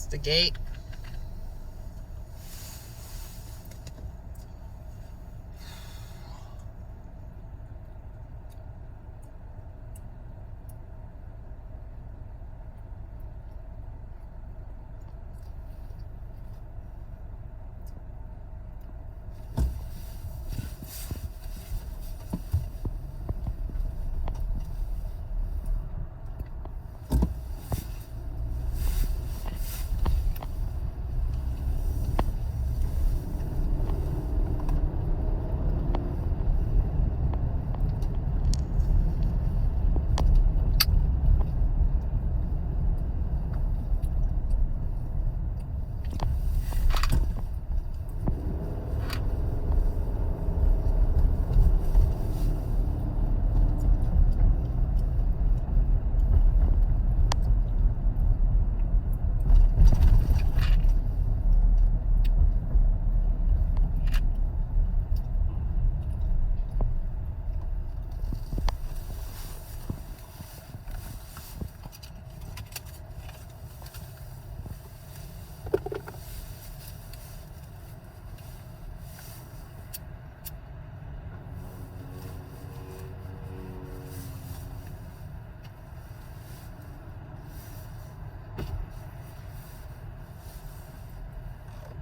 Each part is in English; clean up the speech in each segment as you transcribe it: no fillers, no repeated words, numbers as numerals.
It's the gate.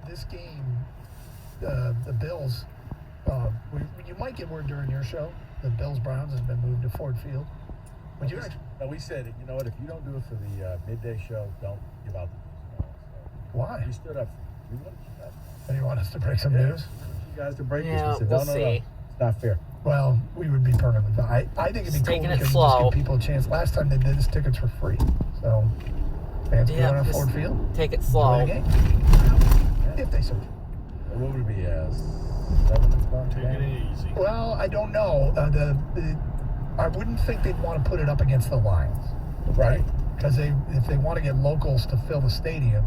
This game, the Bills, you might get word during your show, the Bills-Browns has been moved to Ford Field. Would you actually? No, we said, you know what, if you don't do it for the midday show, don't give out the news. Why? We stood up. We wanted you guys. And you want us to break some news? We wanted you guys to break this. Yeah, We said, we'll no, see. it's not fair. Well, we would be perfectly fine. I think it'd be cool taking it because slow. just give people a chance. Last time they did this, tickets for free. So, fans can go on just Ford Field. take it Enjoy slow. the game. If they so. What would it be, 7 o'clock? Take it easy. Well, I don't know. I wouldn't think they'd want to put it up against the Lions. Right. Because if they want to get locals to fill the stadium,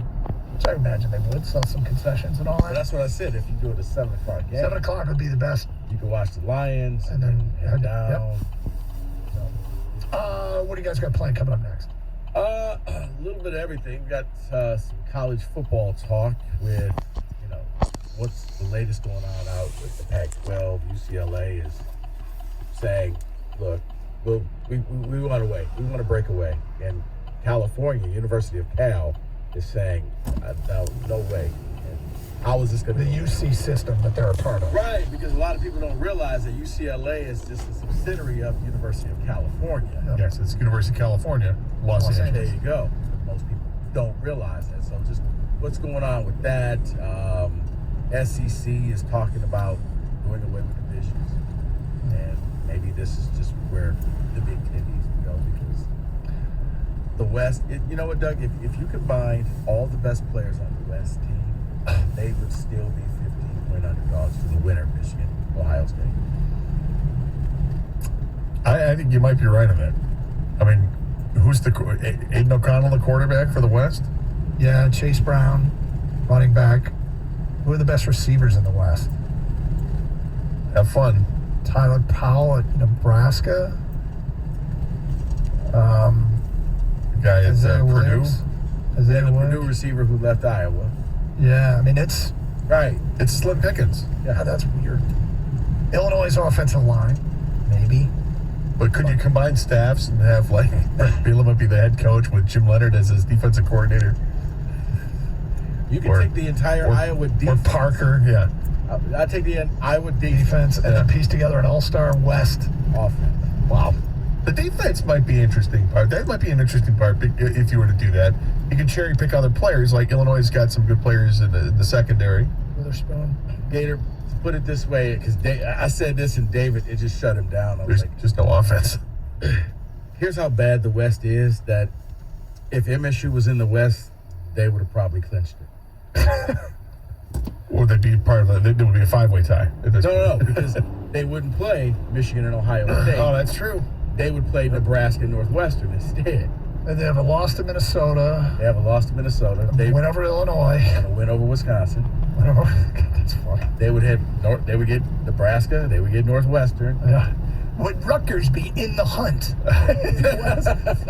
which I imagine they would, sell some concessions and all But that. that's what I said. If you do it at 7 o'clock game, 7 o'clock would be the best. you can watch the Lions And then head yep. down. What do you guys got planned coming up next? A little bit of everything. We got some college football talk with, what's the latest going on out with the Pac-12. UCLA is saying, look, we want to wait. We want to break away. And California, University of Cal, is saying, no way. And how is this going The to UC system that they're a part of. Right, because a lot of people don't realize that UCLA is just a subsidiary of University of California. Yep. Yes, it's University of California, Los Los Angeles. There you go. Most people don't realize that. So just what's going on with that? SEC is talking about doing away with divisions. And maybe this is just where the Big Ten needs to go because the West, you know what, Doug? If you combined all the best players on the West team, they would still be 15-point underdogs to the winner, Michigan, Ohio State. I think you might be right on that. I mean, who's Aiden O'Connell, the quarterback for the West? Yeah, Chase Brown, running back. Who are the best receivers in the West? Have fun. Tyler Powell at Nebraska. The guy at Isaiah Purdue. Williams. And Isaiah the Williams. Purdue receiver who left Iowa. Yeah, I mean, it's Right. It's Slim Pickens. yeah, that's weird. Illinois' offensive line, maybe. But could you combine staffs and have, like, Bielema might be the head coach with Jim Leonard as his defensive coordinator? You can Or- take the entire Iowa Or defense. Parker, yeah. I'd take the Iowa defense Defense, and then piece together an all-star West. offense. Wow. The defense might be an interesting part. That might be an interesting part if you were to do that. You can cherry pick other players. Like Illinois has got some good players in the secondary. Witherspoon. Gator, put it this way, because I said this and David, it just shut him down. I was There's like, just no offense. here's how bad the West is, that if MSU was in the West, they would have probably clinched it. Or they'd be part of it would be a five-way tie. At this No, point. because they wouldn't play Michigan and Ohio State. Oh, that's true. They would play Nebraska and Northwestern instead. And they have a loss to Minnesota. They have a loss to Minnesota. They Went over Illinois. and a win over Wisconsin. That's funny. They would get Nebraska. They would get Northwestern. Yeah. Would Rutgers be in the hunt?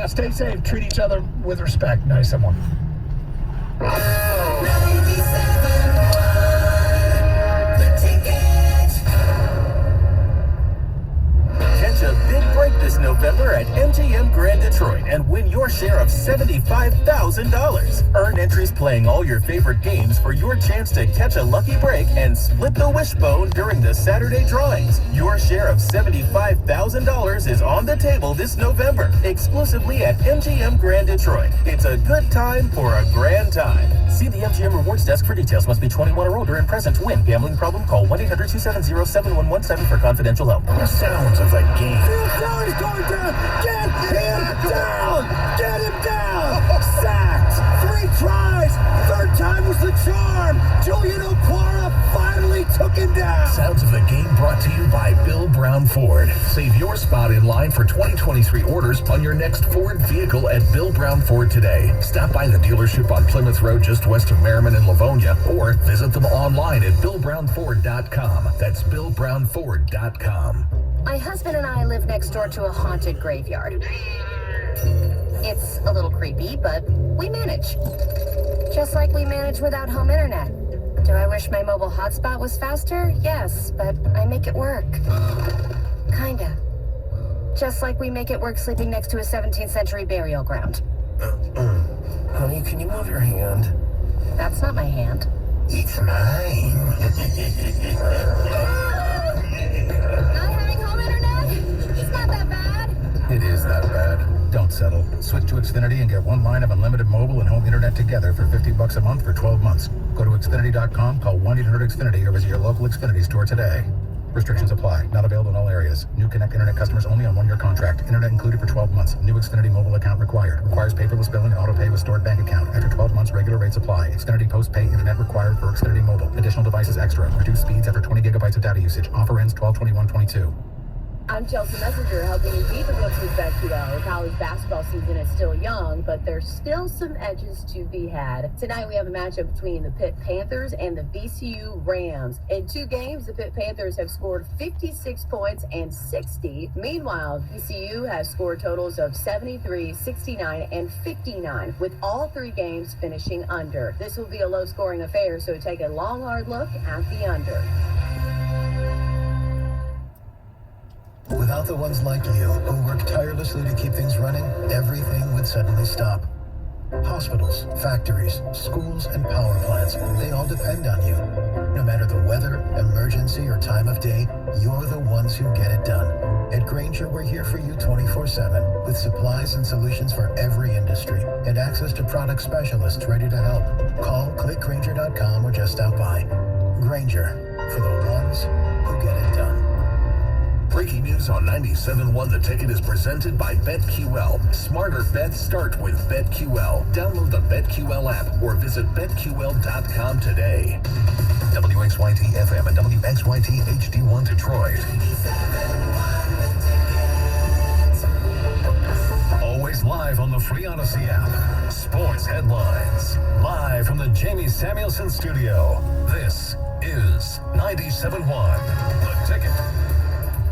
Stay safe. Treat each other with respect. Nice someone. Catch a big break this November at MGM Grand Detroit and win your share of $75,000. Earn entries playing all your favorite games for your chance to catch a lucky break and split the wishbone during the Saturday drawings. Your share of $75,000 is on the table this November, exclusively at MGM Grand Detroit. It's a good time for a grand time. See the MGM Rewards desk for details. Must be 21 or older and present to win. Gambling problem? Call 1-800-270-7117 for confidential help. The sounds of a game. He's going down! Get him down! Get him down! Sacked! 3 tries! Third time was the charm! Julian Okwara finally took him down! Sounds of the game brought to you by Bill Brown Ford. Save your spot in line for 2023 orders on your next Ford vehicle at Bill Brown Ford today. Stop by the dealership on Plymouth Road just west of Merriman and Livonia, or visit them online at BillBrownFord.com. That's BillBrownFord.com. My husband and I live next door to a haunted graveyard. It's a little creepy, but we manage. Just like we manage without home internet. Do I wish my mobile hotspot was faster? Yes, but I make it work. Kinda. Just like we make it work sleeping next to a 17th century burial ground. Honey, can you move your hand? That's not my hand. It's mine. Not having home internet? It's not that bad. It is that bad. Don't settle. Switch to Xfinity and get 1 line of unlimited mobile and home internet together for $50 a month for 12 months. Go to Xfinity.com, call 1-800-XFINITY, or visit your local Xfinity store today. Restrictions apply. Not available in all areas. New Connect Internet customers only on 1-year contract. Internet included for 12 months. New Xfinity mobile account required. Requires paperless billing and auto pay with stored bank account. After 12 months, regular rates apply. Xfinity post-pay internet required for Xfinity mobile. Additional devices extra. Reduced speeds after 20 gigabytes of data usage. Offer ends 12/21/22. I'm Chelsea Messenger, helping you beat the books with BetQL. College basketball season is still young, but there's still some edges to be had. Tonight we have a matchup between the Pitt Panthers and the VCU Rams. In 2 games, the Pitt Panthers have scored 56 points and 60. Meanwhile, VCU has scored totals of 73, 69, and 59, with all 3 games finishing under. This will be a low-scoring affair, so take a long, hard look at the under. Without the ones like you, who work tirelessly to keep things running, everything would suddenly stop. Hospitals, factories, schools, and power plants, they all depend on you. No matter the weather, emergency, or time of day, you're the ones who get it done. At Grainger, we're here for you 24/7, with supplies and solutions for every industry, and access to product specialists ready to help. Call, click Grainger.com, or just stop by. Grainger, for the ones who get it done. Breaking news on 97.1 The Ticket is presented by BetQL. Smarter bets start with BetQL. Download the BetQL app or visit BetQL.com today. WXYT FM and WXYT HD1 Detroit. Always live on the free Odyssey app. Sports headlines. Live from the Jamie Samuelson studio. This is 97.1 The Ticket.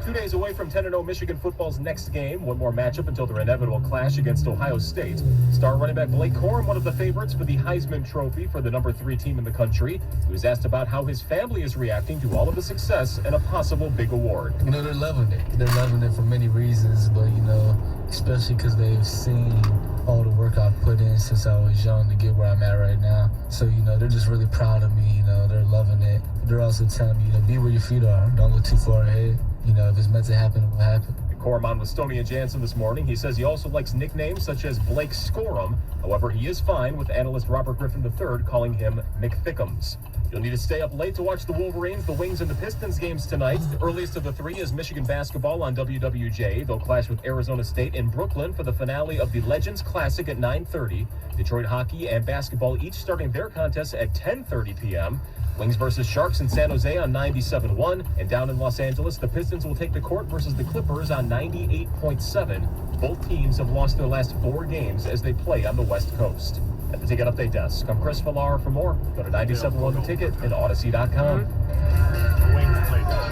2 days away from 10-0 Michigan football's next game. One more matchup until their inevitable clash against Ohio State. Star running back Blake Corum, one of the favorites for the Heisman Trophy for the number 3 team in the country. He was asked about how his family is reacting to all of the success and a possible big award. You know, they're loving it. They're loving it for many reasons, but, you know, especially because they've seen all the work I've put in since I was young to get where I'm at right now. So, you know, they're just really proud of me. You know, they're loving it. They're also telling me, you know, be where your feet are. Don't look too far ahead. You know, if it's meant to happen, it will happen. Corum on with Stoney and Jansen this morning. He says he also likes nicknames such as Blake Scorum. However, he is fine with analyst Robert Griffin III calling him McThickums. You'll need to stay up late to watch the Wolverines, the Wings, and the Pistons games tonight. The earliest of the 3 is Michigan basketball on WWJ. They'll clash with Arizona State in Brooklyn for the finale of the Legends Classic at 9:30. Detroit hockey and basketball each starting their contests at 10:30 p.m. Wings versus Sharks in San Jose on 97.1. And down in Los Angeles, the Pistons will take the court versus the Clippers on 98.7. Both teams have lost their last 4 games as they play on the West Coast. At the Ticket Update Desk, I'm Chris Villar. For more, go to 97.1 The Ticket and Odyssey.com.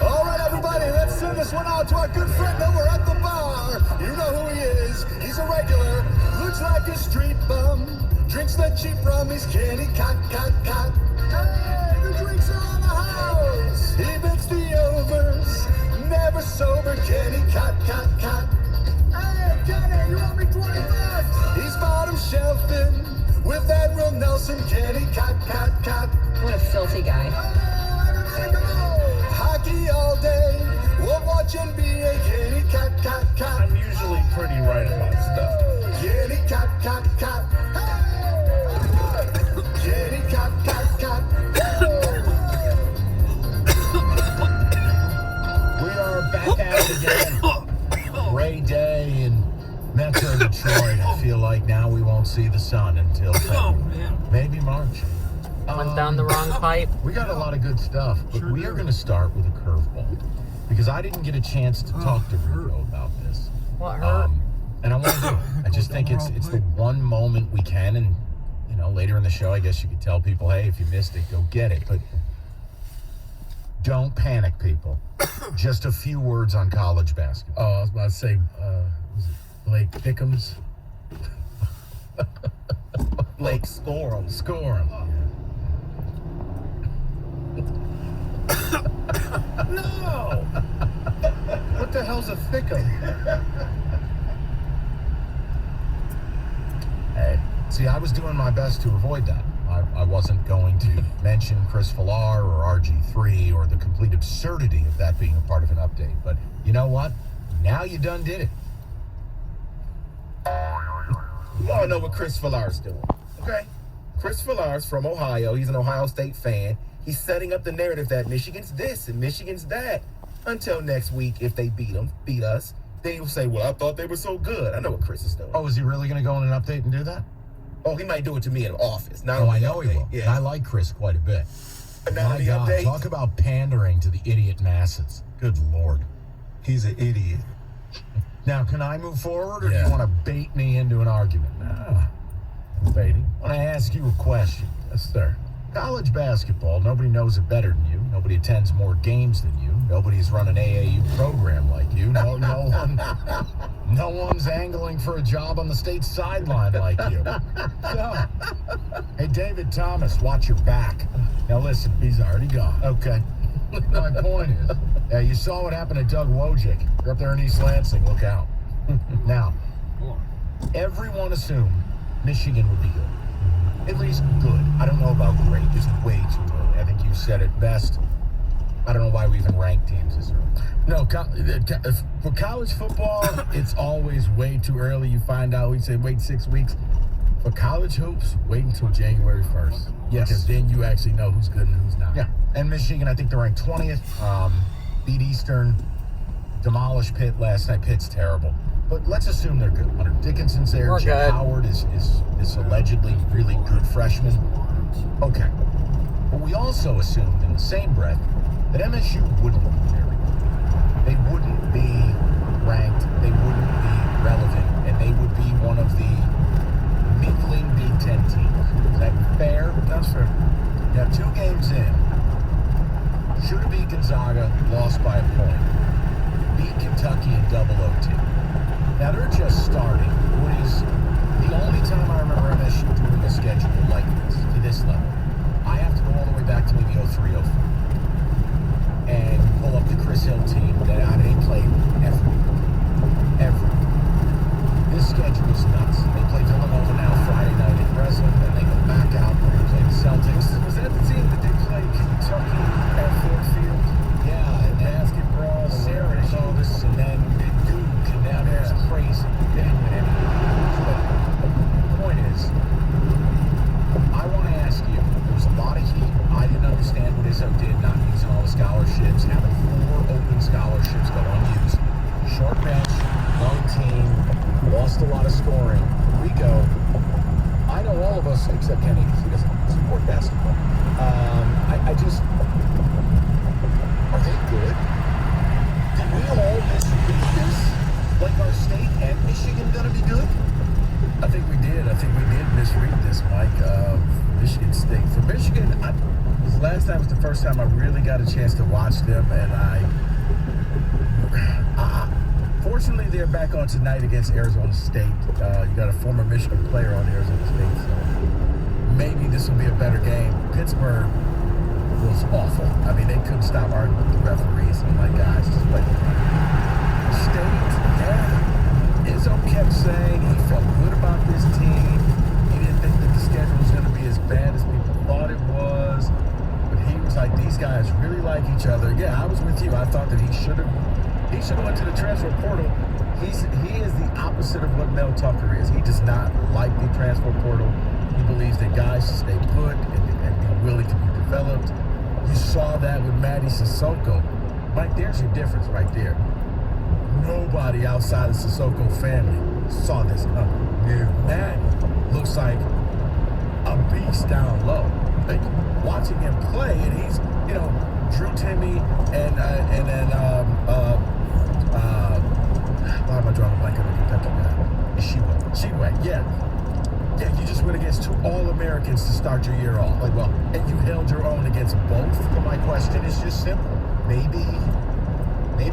All right, everybody, let's send this one out to our good friend over at the bar. You know who he is. He's a regular. Looks like a street bum. Drinks the cheap rum, he's kitty cat. Hey, the drinks are on the house. He bets the overs, never sober, kitty cat. Hey, Kenny, you owe me $20. He's bottom shelfing with that real Nelson, kitty cat. What a filthy guy. Hockey all day, we'll watch NBA, kitty cat. I'm usually pretty right about stuff. Kitty cat. Kitty cat. We are back at it again. Gray day in Metro Detroit. I feel like now we won't see the sun until February. Maybe March. Went down the wrong pipe. We got a lot of good stuff, but we are going to start with a curveball because I didn't get a chance to talk to Rico about this. What hurt? And I want to do it. I just think it's the one moment we can, and you know, later in the show, I guess you could tell people, hey, if you missed it, go get it. But don't panic, people. Just a few words on college basketball. Oh, I was about to say, was it Blake Pickums? Blake Scorum. No! What the hell's a thickum? Hey, see, I was doing my best to avoid that. I wasn't going to mention Chris Villar or RG3 or the complete absurdity of that being a part of an update. But you know what? Now you done did it. You all know what Chris Villar's doing, okay? Chris Villar's from Ohio. He's an Ohio State fan. He's setting up the narrative that Michigan's this and Michigan's that until next week if they beat us. Then he'll say, well, I thought they were so good. I know what Chris is doing. Oh, is he really going to go in an update and do that? Oh, he might do it to me in the office. I know he will. Yeah. I like Chris quite a bit. But not My on the God, update. talk about pandering to the idiot masses. Good Lord. He's an idiot. Now, can I move forward, or do Yeah. you want to bait me into an argument? Baiting. I want to ask you a question. Yes, sir. College basketball, nobody knows it better than you. Nobody attends more games than you. Nobody's run an AAU program like you. No one's angling for a job on the state sideline like you. So, hey, David Thomas, watch your back. Now listen, he's already gone. Okay. My point is, you saw what happened to Doug Wojcik. You're up there in East Lansing. Look out. Now, everyone assumed Michigan would be good. At least good. I don't know about great. It's way too early. I think you said it best. I don't know why we even rank teams this early. No, for college football, it's always way too early. You find out, we say wait 6 weeks. For college hoops, wait until January 1st. Yes. Because then you actually know who's good and who's not. Yeah. And Michigan, I think they're ranked 20th. Beat Eastern. Demolished Pitt last night. Pitt's terrible. But let's assume they're good. Hunter Dickinson's there. We're Jim good. Howard is allegedly really good freshman. Okay. But we also assumed in the same breath that MSU wouldn't be very good. They wouldn't be ranked. They wouldn't be relevant. And they would be one of the middling Big Ten teams. Is that fair? That's fair. Now, 2 games in, should have beat Gonzaga, lost by a point. Beat Kentucky in double OT. Now, they're just starting what is the only time I remember MSU doing a schedule like this, to this level. I have to go all the way back to maybe 03, 04. And pull up the Chris Hill team that they played every week. This schedule is nuts. They play Villanova now Friday night at Breslin, then they go back out and they play the Celtics. Was that the team that they played Kentucky at Ford Field? Yeah, and basketball, Syracuse, and then Duke, and now there's crazy. They didn't win anything. But the point is, I want to ask you, there was a lot of heat. I didn't understand what Izzo did, not using all the scholarships, having 4 open scholarships go unused. Short bench, young team, lost a lot of scoring. We go. I know all of us, except Kenny, because he doesn't support basketball. I just, are they good? Did we all misread this? Like our state and Michigan gonna be good? I think we did. I think we did misread this, Mike. Michigan State. For Michigan, last time was the first time I really got a chance to watch them, and for Fortunately, they're back on tonight against Arizona State. You got a former Michigan player on Arizona State, so maybe this will be a better game. Pittsburgh was awful. I mean, they couldn't stop arguing with the referees. I'm like, guys, just play the game. State, yeah. Izzo kept saying he felt good about this team. He didn't think that the schedule was going to be as bad as people thought it was. But he was like, these guys really like each other. Yeah, I was with you. I thought that he should have went to the transfer portal. He is the opposite of what Mel Tucker is. He does not like the transfer portal. He believes that guys should stay put and be willing to be developed. You saw that with Matty Sissoko. Mike, there's your difference right there. Nobody outside of Sissoko family saw this coming. Yeah. Matty looks like a beast down low. Like, watching him play, and he's, Drew Timmy and then why am I drawing a blank on the Kentucky guy? Sheway, yeah. Yeah, you just went against 2 All-Americans to start your year off. And you held your own against both. So my question is just simple. Maybe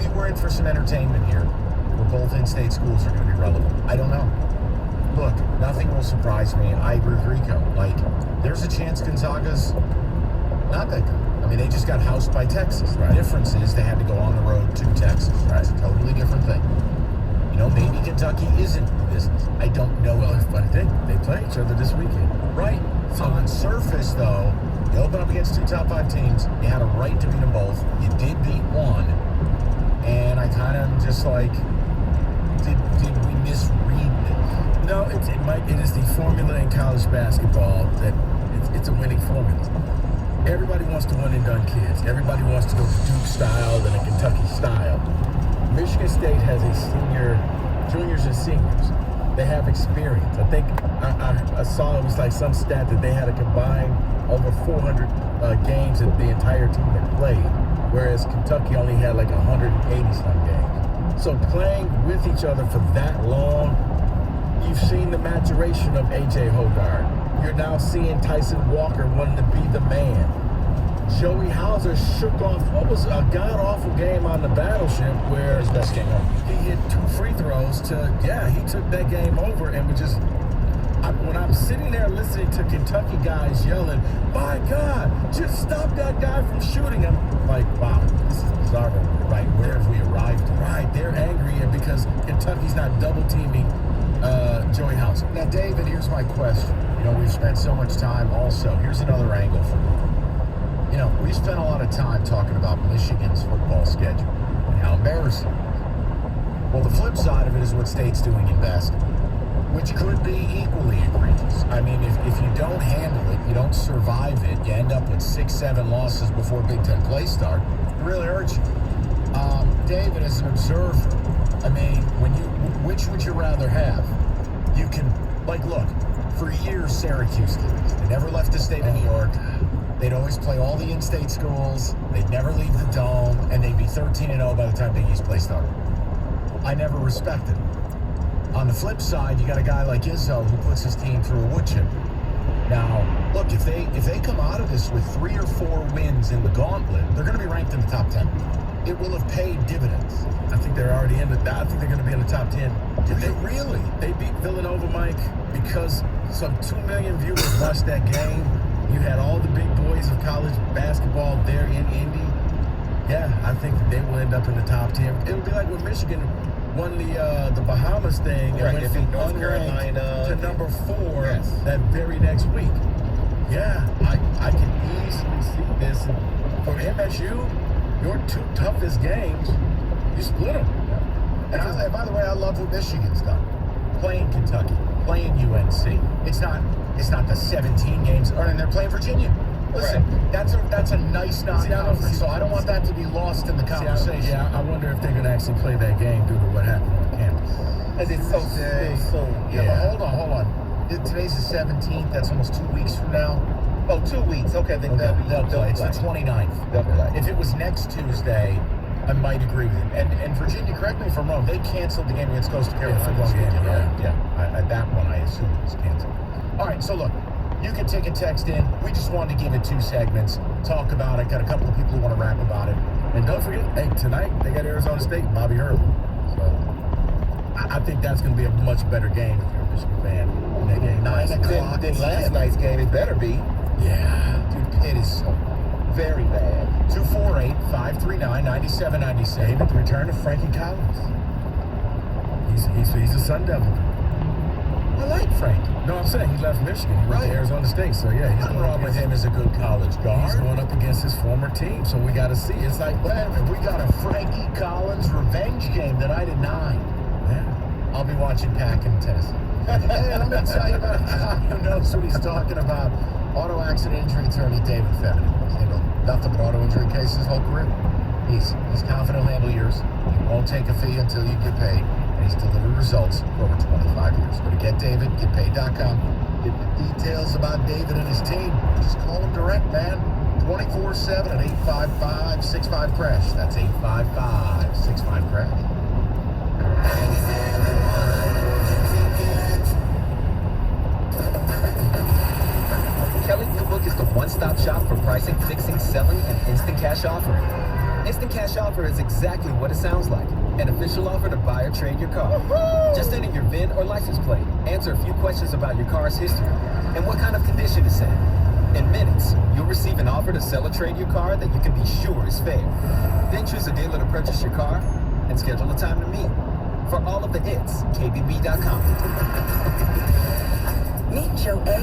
we're in for some entertainment here where both in-state schools are going to be relevant. I don't know. Look, nothing will surprise me. I agree with Rico. There's a chance Gonzaga's not that good. I mean, they just got housed by Texas. Right. The difference is they had to go on the road to Texas. Right. It's a totally different thing. Maybe Kentucky isn't the business. I don't know. Well, but they play each other this weekend. Right. So on surface, though, you open up against 2 top 5 teams. You had a right to beat them both. You did beat one. And I kind of just did we misread this? No, it is the formula in college basketball that it's a winning formula. Everybody wants to one and done kids. Everybody wants to go Duke style and a Kentucky style. Michigan State has juniors and seniors. They have experience. I think I saw it was like some stat that they had a combined over 400 games that the entire team had played, whereas Kentucky only had like 180-some games. So playing with each other for that long, you've seen the maturation of A.J. Hoggard. You're now seeing Tyson Walker wanting to be the man. Joey Hauser shook off what was a god-awful game on the Battleship where his best game ever. He hit 2 free throws he took that game over and when I'm sitting there listening to Kentucky guys yelling, my God, just stop that guy from shooting him. Like, wow, this is bizarre. Right, where have we arrived? Right, they're angry because Kentucky's not double-teaming Joey Hauser. Now, David, here's my question. We've spent so much time also. Here's another angle for me. We spent a lot of time talking about Michigan's football schedule and how embarrassing it is. Well, the flip side of it is what State's doing in basketball, which could be equally egregious. I mean, if you don't handle it, you don't survive it, you end up with 6-7 losses before Big Ten play start, it really hurts you. David, as an observer, I mean, which would you rather have? You can, look, for years Syracuse did this. They never left the state of New York. They'd always play all the in-state schools. They'd never leave the Dome, and they'd be 13-0 by the time Big East play started. I never respected it. On the flip side, you got a guy like Izzo who puts his team through a wood chip. Now, look, if they come out of this with 3 or 4 wins in the gauntlet, they're going to be ranked in the top 10. It will have paid dividends. I think they're already I think they're going to be in the top 10. Did they really? They beat Villanova, Mike, because some 2 million viewers watched that game. You had all the big boys of college basketball there in Indy. Yeah, I think that they will end up in the top 10. It'll be like when Michigan won the Bahamas thing and went from North unranked Carolina to number 4 that very next week. Yeah, I can easily see this. For MSU, your 2 toughest games, you split them. And by the way, I love what Michigan's done. Playing Kentucky, playing UNC. It's not the 17 games, and they're playing Virginia. Listen, that's a nice non-conference, so I don't want that to be lost in the conversation. I wonder if they're going to actually play that game due to what happened on campus. Because it's so soon. Yeah, but hold on. Today's the 17th. That's almost 2 weeks from now. Oh, 2 weeks. Okay, then they'll play. It's the 29th. They'll play. If it was next Tuesday, I might agree with you. And Virginia, correct me if I'm wrong, they canceled the game against Coastal Carolina. Football game, Yeah. That one, I assume, was canceled. All right, so look, you can take a text in. We just wanted to give it 2 segments, talk about it. Got a couple of people who want to rap about it. And don't forget, tonight they got Arizona State and Bobby Hurley. So I think that's going to be a much better game if you're a Michigan fan in that game. 9 o'clock. Then last night's game, it better be. Yeah. Dude, Pitt is so very bad. 248-539-9796. David, the return of Frankie Collins. He's a Sun Devil. I like Frankie. No, I'm saying he left Michigan. He went to Arizona State. So, yeah, he's Nothing going wrong up with him against- as a good college guard. He's going up against his former team. So we got to see. It's like, Well, we got a Frankie Collins revenge game tonight at 9. yeah. I'll be watching Pack in Tennessee. Hey, let me tell you about a guy who knows what he's talking about. Auto accident injury attorney David Fenton. He's handled nothing but auto injury cases his whole career. He's confident he'll handle yours. He won't take a fee until you get paid. And he's delivered results for over 25 years. Go to getdavidgetpaid.com. Get the details about David and his team. Just call him direct, man. 24/7 at 855-65-CRASH. That's 855-65-CRASH. Kelly Blue Book is the one-stop shop for pricing, fixing, selling, and instant cash offering. Instant cash offer is exactly what it sounds like. An official offer to buy or trade your car. Just enter your VIN or license plate, answer a few questions about your car's history, and what kind of condition it's in. In minutes, you'll receive an offer to sell or trade your car that you can be sure is fair. Then choose a dealer to purchase your car and schedule a time to meet. For all of the its, KBB.com. Meet Joe A,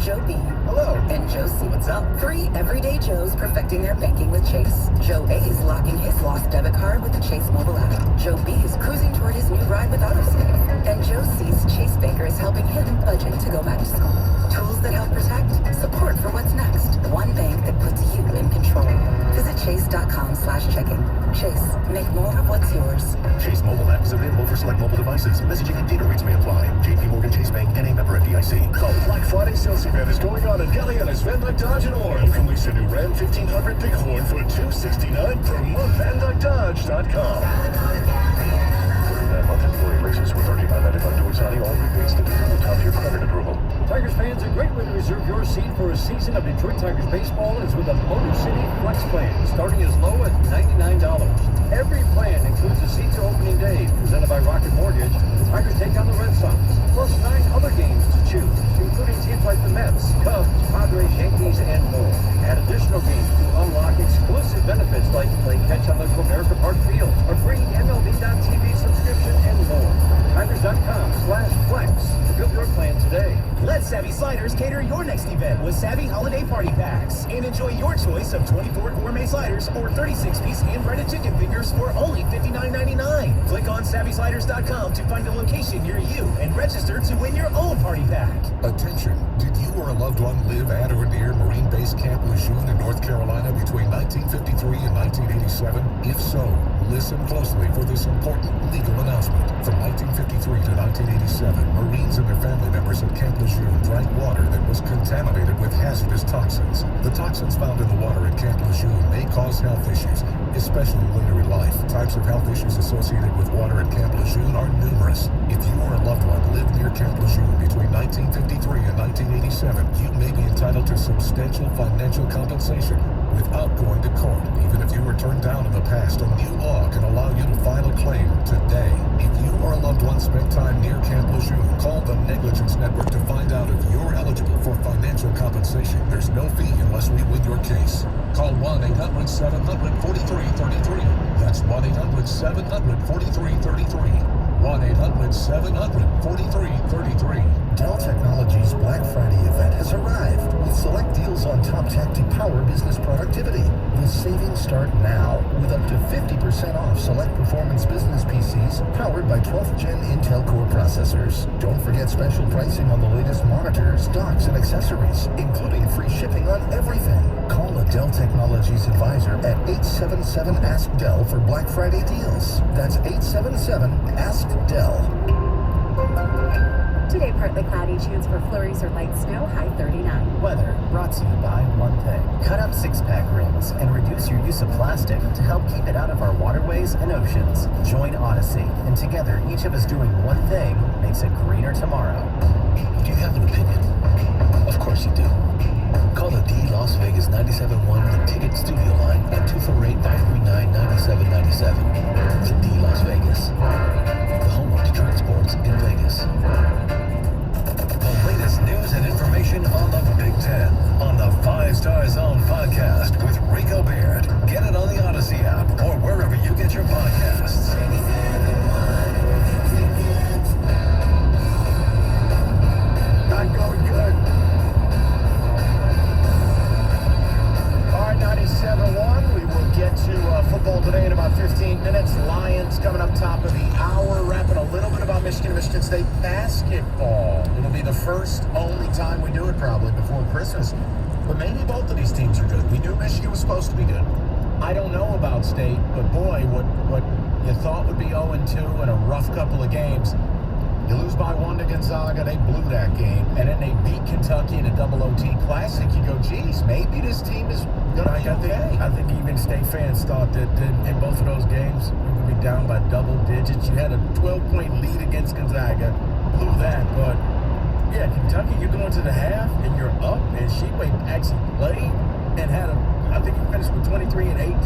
Joe B, Hello. and Joe C. What's up? 3 everyday Joes perfecting their banking with Chase. Joe A is locking his lost debit card with the Chase mobile app. Joe B is cruising toward his new ride with AutoSave. And Joe C's Chase banker is helping him budget to go back to school. Tools that help protect, support for what's next. One bank that puts you in control. Visit chase.com/checking. Chase, make more of what's yours. Chase mobile app is available for select mobile devices. Messaging and data rates may apply. JP Morgan Chase Bank, NA member FDIC. The Black Friday sales event is going on in Galliana's Van Dyke Dodge in Orem. Release a new Ram 1500 Bighorn for $269 per month. VanDykeDodge.com. 39-month employee races with $39.95 towards signing all rebates to determine top-tier credit approval. Tigers fans, a great way to reserve your seat for a season of Detroit Tigers baseball is with a Motor City Flex plan, starting as low as $99. Every plan includes a seat to opening day, presented by Rocket Mortgage. The Tigers take on the Red Sox, plus 9 other games to choose, including teams like the Mets, Cubs, Padres, Yankees, and more. Add additional games to unlock exclusive benefits like play catch on the Comerica Park Field, a free MLB.TV subscription, and more. Tigers.com/flex to build your plan today. Let Savvy Sliders cater your next event with Savvy Holiday Party Packs. And enjoy your choice of 24 gourmet sliders or 36-piece hand-breaded chicken fingers for only $59.99. Click on SavvySliders.com to find a location near you and register to win your own party pack. Attention, did you or a loved one live at or near Marine Base Camp Lejeune in North Carolina between 1953 and 1987? If so, listen closely for this important legal announcement. From 1953 to 1987, Marines and their family members at Camp Lejeune drank water that was contaminated with hazardous toxins. The toxins found in the water at Camp Lejeune may cause health issues, especially later in life. Types of health issues associated with water at Camp Lejeune are numerous. If you or a loved one lived near Camp Lejeune between 1953 and 1987, you may be entitled to substantial financial compensation without going to court. Even if you were turned down in the past, a new law can allow you to file a claim today. If you or a loved one spent time near Camp Lejeune, call the Negligence Network to find out if you're eligible for financial compensation. There's no fee unless we win your case. Call 1-800-700-4333. That's 1-800-700-4333. 1-800-700-4333. Dell Technologies Black Friday event has arrived with select deals on top tech to power business productivity. The savings start now with up to 50% off select performance business PCs powered by 12th Gen Intel Core processors. Don't forget special pricing on the latest monitors, docks, and accessories, including free shipping on everything. Call a Dell Technologies advisor at 877-ASK-DELL for Black Friday deals. That's 877-ASK-DELL. Today, partly cloudy, chance for flurries or light snow, high 39. Weather brought to you by one thing. Cut up six-pack rings and reduce your use of plastic to help keep it out of our waterways and oceans. Join Odyssey, and together, each of us doing one thing makes a greener tomorrow. Do you have an opinion? Of course you do. Call the D Las Vegas 97.1 The Ticket Studio line at 248-539-9797. The D Las Vegas, the home of Detroit Coming up top of the hour, rapping a little bit about Michigan and Michigan State basketball. It'll be the first, only time we do it probably before Christmas. But maybe both of these teams are good. We knew Michigan was supposed to be good. I don't know about State, but boy, what you thought would be 0-2 in a rough couple of games. You lose by 1 to Gonzaga, they blew that game, and then they beat Kentucky in a double OT Classic. You go, geez, maybe this team is going to be okay. I think even State fans thought that in both of those games, you could be down by double digits. You had a 12-point lead against Gonzaga, blew that, but yeah, Kentucky, you're going to the half, and you're up, and Sheway actually played and had I think he finished with 23 and 18.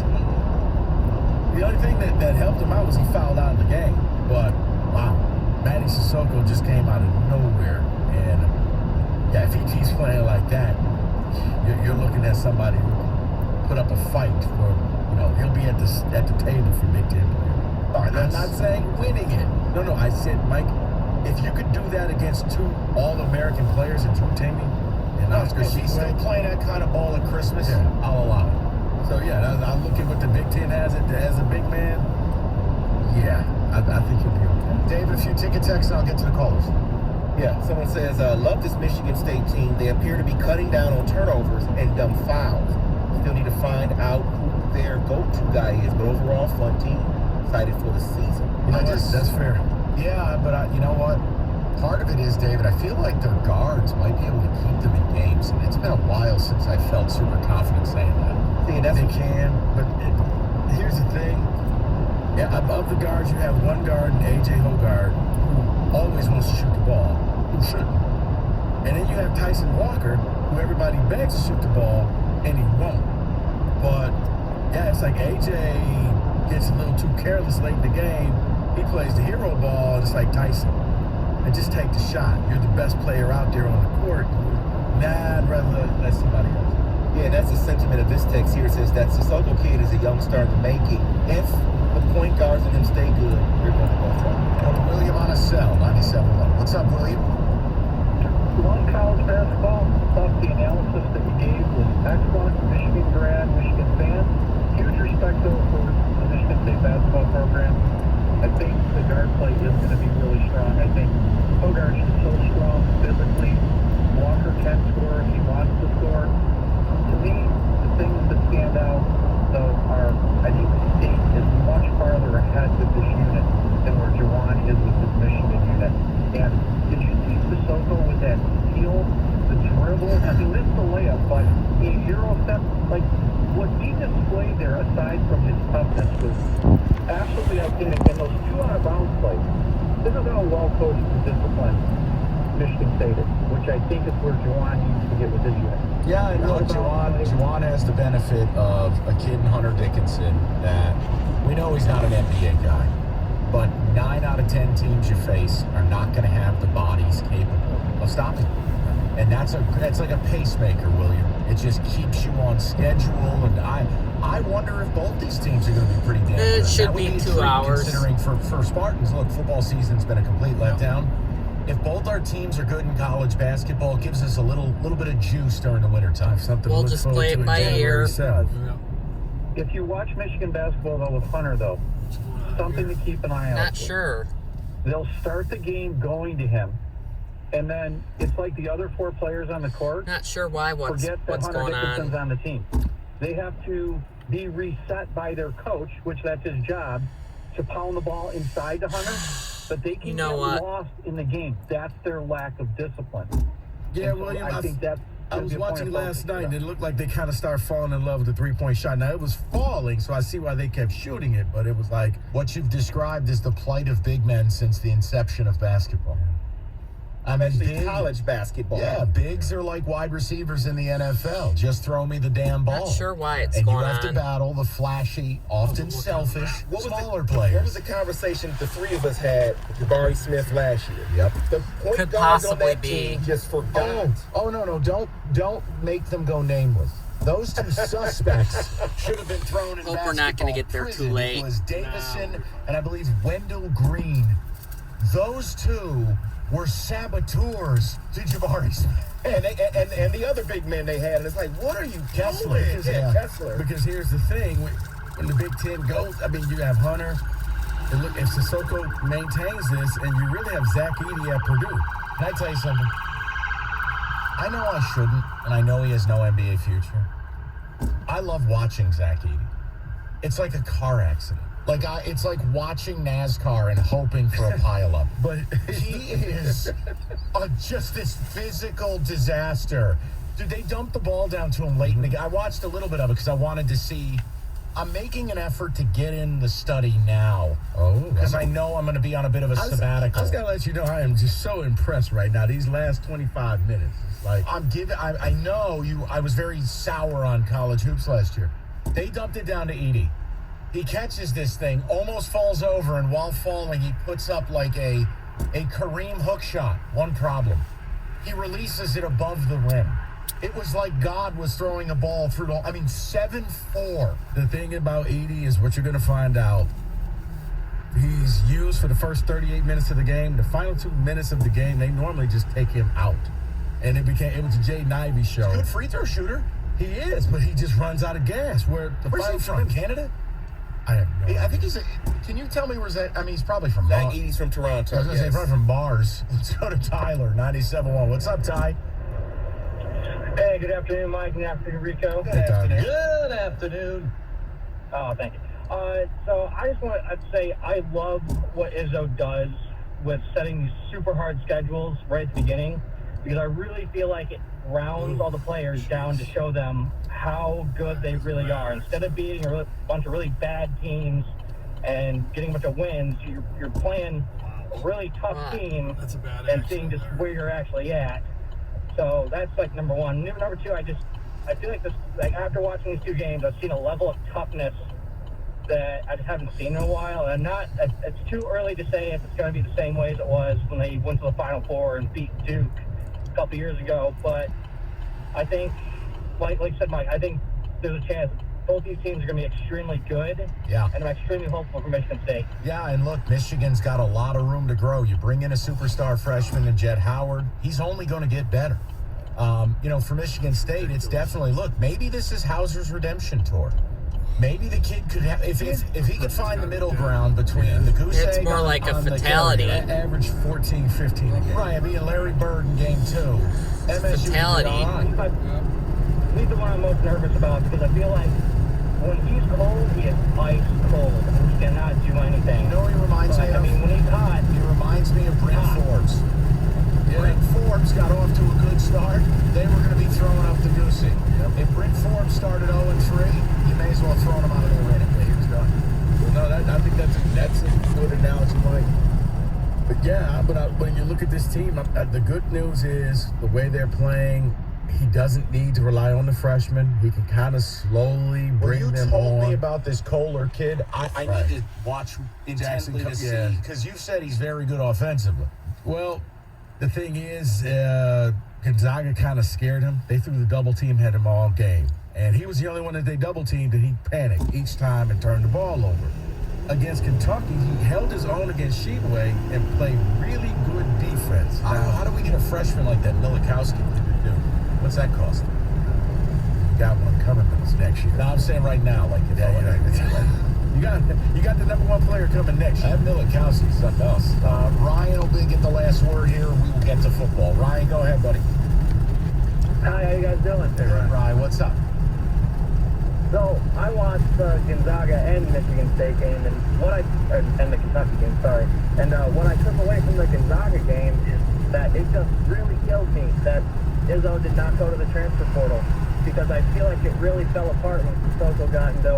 The only thing that helped him out was he fouled out of the game, but wow. Manny Sissoko just came out of nowhere, and yeah, if he keeps playing like that, you're looking at somebody who put up a fight for, he'll be at the table for Big Ten players. All right, I'm not saying winning it. No, I said, Mike, if you could do that against two All-American players in Drew Timme and Oscar If he's still playing that kind of ball at Christmas, yeah, I'll allow it. So yeah, I look at what the Big Ten has as a big man. Yeah, I think he'll be okay. David, a few ticket texts, and I'll get to the callers. Yeah, someone says, love this Michigan State team. They appear to be cutting down on turnovers and dumb fouls. Still need to find out who their go-to guy is, but overall, fun team. Excited for the season. That's fair. Yeah, but you know what? Part of it is, David, I feel like their guards might be able to keep them in games. And it's been a while since I felt super confident saying that. See, they can, but here's the thing. Yeah, above the guards, you have one guard, A.J. Hoggard, who always wants to shoot the ball, who shouldn't. And then you have Tyson Walker, who everybody begs to shoot the ball, and he won't. But, yeah, it's like A.J. gets a little too careless late in the game. He plays the hero ball, and it's like Tyson. And just take the shot. You're the best player out there on the court. Nah, I'd rather let somebody else. Yeah, that's the sentiment of this text here. It says that Sissoko kid is a young star in the making. If the point guards and them stay good, you're going to go far. William on a cell, 97.1. What's up, William? On college basketball, thought the analysis that you gave was excellent. Michigan grad, Michigan fan. Huge respect, though, for the Michigan State basketball program. I think the guard play is going to be really strong. I think Hoggard is so strong physically. Walker can score if he wants to score. To me, the things that stand out, though, are I think State is much farther ahead with this unit than where Juwan is with this Michigan unit. And did you see Sissoko with that steal, the dribble? He missed the layup, but a Euro step, like what he displayed there, aside from his toughness, was absolutely outstanding. And those 2 out-of-bounds plays, this is how well-coached and disciplined Michigan State is, which I think is where Juwan needs to get with his unit. Yeah, and look, Juwan has the benefit of a kid in Hunter Dickinson that we know he's not an NBA guy, but 9 out of 10 teams you face are not going to have the bodies capable of stopping him. And that's like a pacemaker, William. It just keeps you on schedule, and I wonder if both these teams are going to be pretty damn good. It should be 2 hours. Considering for Spartans, look, football season's been a complete letdown. If both our teams are good in college basketball, it gives us a little bit of juice during the wintertime. Something we'll just play it by ear. If you watch Michigan basketball, though, with Hunter, though, something to keep an eye out for. Not sure. They'll start the game going to him, and then it's like the other 4 players on the court. Not sure why. What's Hunter going Dickinson's on the team. They have to be reset by their coach, which that's his job, to pound the ball inside to Hunter. But they can get lost in the game. That's their lack of discipline. Yeah, so William, I think that's I was watching last night, and it looked like they kind of started falling in love with the 3-point shot. Now, it was falling, so I see why they kept shooting it, but it was like what you've described is the plight of big men since the inception of basketball. I mean, especially college basketball. Yeah, bigs are like wide receivers in the NFL. Just throw me the damn ball. Not sure why it's and going you have on. to battle the flashy, often selfish, smaller players. What was the conversation the 3 of us had with Jabari Smith last year? Yep. The point Could guards on possibly that be. team just forgot. Oh no! Don't make them go nameless. Those 2 suspects should have been thrown in Hope basketball we're not going to get there prison. too late. It was Davison and I believe Wendell Green. Those 2 were saboteurs to Jabari Smith. And the other big men they had, and it's like, what are you Kessler. doing? Yeah, Kessler. Because here's the thing, when the Big Ten goes, I mean, you have Hunter, And look, if Sissoko maintains this, and you really have Zach Edey at Purdue, Can I tell you something? I know I shouldn't, and I know he has no NBA future. I love watching Zach Edey. It's like a car accident. It's like watching NASCAR and hoping for a pileup. But he is just this physical disaster. Dude, they dumped the ball down to him late in the game. I watched a little bit of it because I wanted to see. I'm making an effort to get in the study now. Oh. Because I know I'm going to be on a bit of a sabbatical. I just got to let you know I am just so impressed right now. These last 25 minutes. It's like, I know you. I was very sour on college hoops last year. They dumped it down to Edey. He catches this thing, almost falls over, and while falling, he puts up like a Kareem hook shot. One problem. He releases it above the rim. It was like God was throwing a ball through the... 7-4. The thing about Edey is what you're going to find out. He's used for the first 38 minutes of the game. The final 2 minutes of the game, they normally just take him out. And it was a Jay Ivey show. He's a good free throw shooter. He is, but he just runs out of gas. Where's he from? Canada? I have no idea. I think can you tell me where's that? He's probably from Mars. Edey's from Toronto. I was going to say, probably from Mars. Let's go to Tyler, 97.1. What's up, Ty? Hey, good afternoon, Mike. Good afternoon, Rico. Good afternoon. Good afternoon. Oh, thank you. So I just want to say I love what Izzo does with setting these super hard schedules right at the beginning, because I really feel like it rounds all the players down to show them how good they really are. Instead of beating a bunch of really bad teams and getting a bunch of wins, you're playing a really tough team and seeing just where you're actually at. So that's like number one. Number two, I feel like after watching these two games, I've seen a level of toughness that I just haven't seen in a while. And it's too early to say if it's going to be the same way as it was when they went to the Final Four and beat Duke a couple years ago. But I think, like I said, Mike, I think there's a chance both these teams are going to be extremely good. Yeah. And I'm extremely hopeful for Michigan State. Yeah, and look, Michigan's got a lot of room to grow. You bring in a superstar freshman in Jett Howard, he's only going to get better. For Michigan State, it's definitely, look, maybe this is Hauser's redemption tour. Maybe the kid could have, if he could find the middle ground between the goose egg. It's more like a fatality. Average 14, 15 a game. Right, Larry Bird in game 2. MSU Fatality. He's the one I'm most nervous about, because I feel like when he's cold, he is ice cold. He cannot do anything. You know what he reminds me of? When he's hot, he reminds me of Brent Forbes. Brent Forbes got off to a good start. They were going to be throwing up the goose egg. If Brent Forbes started 0-3, you may as well have thrown him out of the arena. He was done. Well, no, I think that's a good analogy, Mike. But yeah, when you look at this team, the good news is the way they're playing. He doesn't need to rely on the freshmen. He can kind of slowly bring them on. You told me about this Kohler kid. I need to watch intently to see, because you said he's very good offensively. Well, the thing is, Gonzaga kind of scared him. They threw the double team, had him all game. And he was the only one that they double teamed, and he panicked each time and turned the ball over. Against Kentucky, he held his own against Sheboygan and played really good defense. Now, how do we get a freshman like that Milikowski to do? What's that cost? Got one coming next year. No, I'm saying right now, you got the number one player coming next year. That Milikowski's something else. Ryan will get the last word here. We will get to football. Ryan, go ahead, buddy. Hi, how you guys doing? Hey, Ryan, what's up? So I watched the Gonzaga and Michigan State game, and and the Kentucky game, sorry. And what I took away from the Gonzaga game is that it just really killed me that Izzo did not go to the transfer portal, because I feel like it really fell apart when Sissoko got into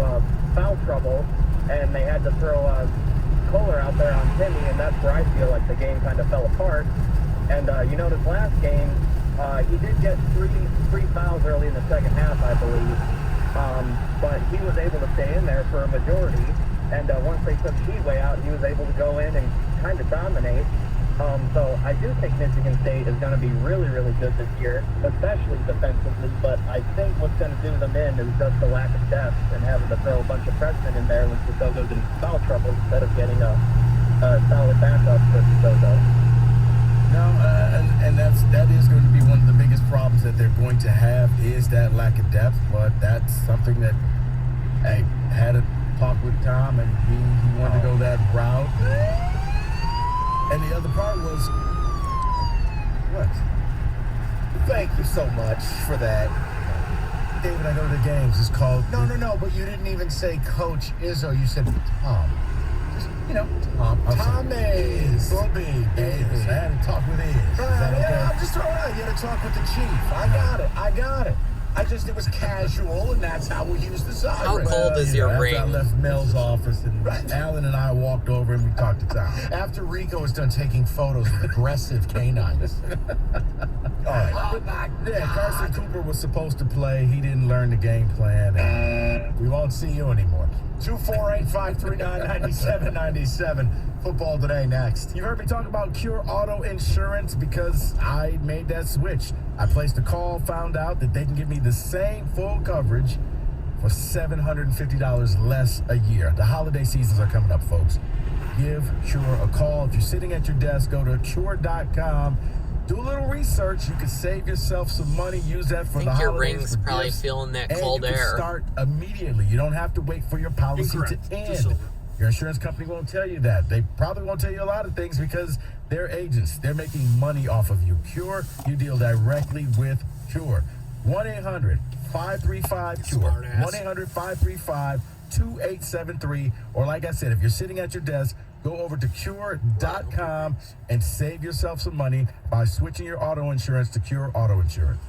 foul trouble, and they had to throw Kohler out there on Timmy, and that's where I feel like the game kind of fell apart. And you notice last game, he did get three fouls early in the second half, I believe. But he was able to stay in there for a majority, and once they took Sheboygan out, he was able to go in and kind of dominate. So I do think Michigan State is going to be really, really good this year, especially defensively, but I think what's going to do them in is just the lack of depth and having to throw a bunch of freshmen in there when Sissoko's in foul trouble instead of getting a solid backup for Sissoko. No, and that is going to be one of the biggest problems that they're going to have is that lack of depth, but that's something that, hey, had a talked with Tom, and he wanted to go that route. And the other part was, what? Thank you so much for that. David, I go to the games. It's called... No, but you didn't even say Coach Izzo. You said Tom. Just, Tom. Tom is. Bobby. I had to talk with Iz. Is that okay? I'm just throwing out. You had to talk with the chief. I got it. It was casual, and that's how we use the siren. How cold is your ring? After I left Mel's office, and Alan and I walked over and we talked to Tom. After Rico was done taking photos with aggressive canines. All right. Yeah, Carson Cooper was supposed to play. He didn't learn the game plan. And we won't see you anymore. 248-539-9797. Football Today next. You heard me talk about Cure Auto Insurance because I made that switch. I placed a call, found out that they can give me the same full coverage for $750 less a year. The holiday seasons are coming up, folks. Give Cure a call. If you're sitting at your desk, go to cure.com. Do a little research. You can save yourself some money. Use that for the holidays. I think your ring's probably feeling that cold and you air. can start immediately. You don't have to wait for your policy to end. Your insurance company won't tell you that. They probably won't tell you a lot of things because they're agents. They're making money off of you. Cure, you deal directly with Cure. 1-800-535-CURE. 1-800-535-2873. Or like I said, if you're sitting at your desk, go over to cure.com and save yourself some money by switching your auto insurance to Cure Auto Insurance.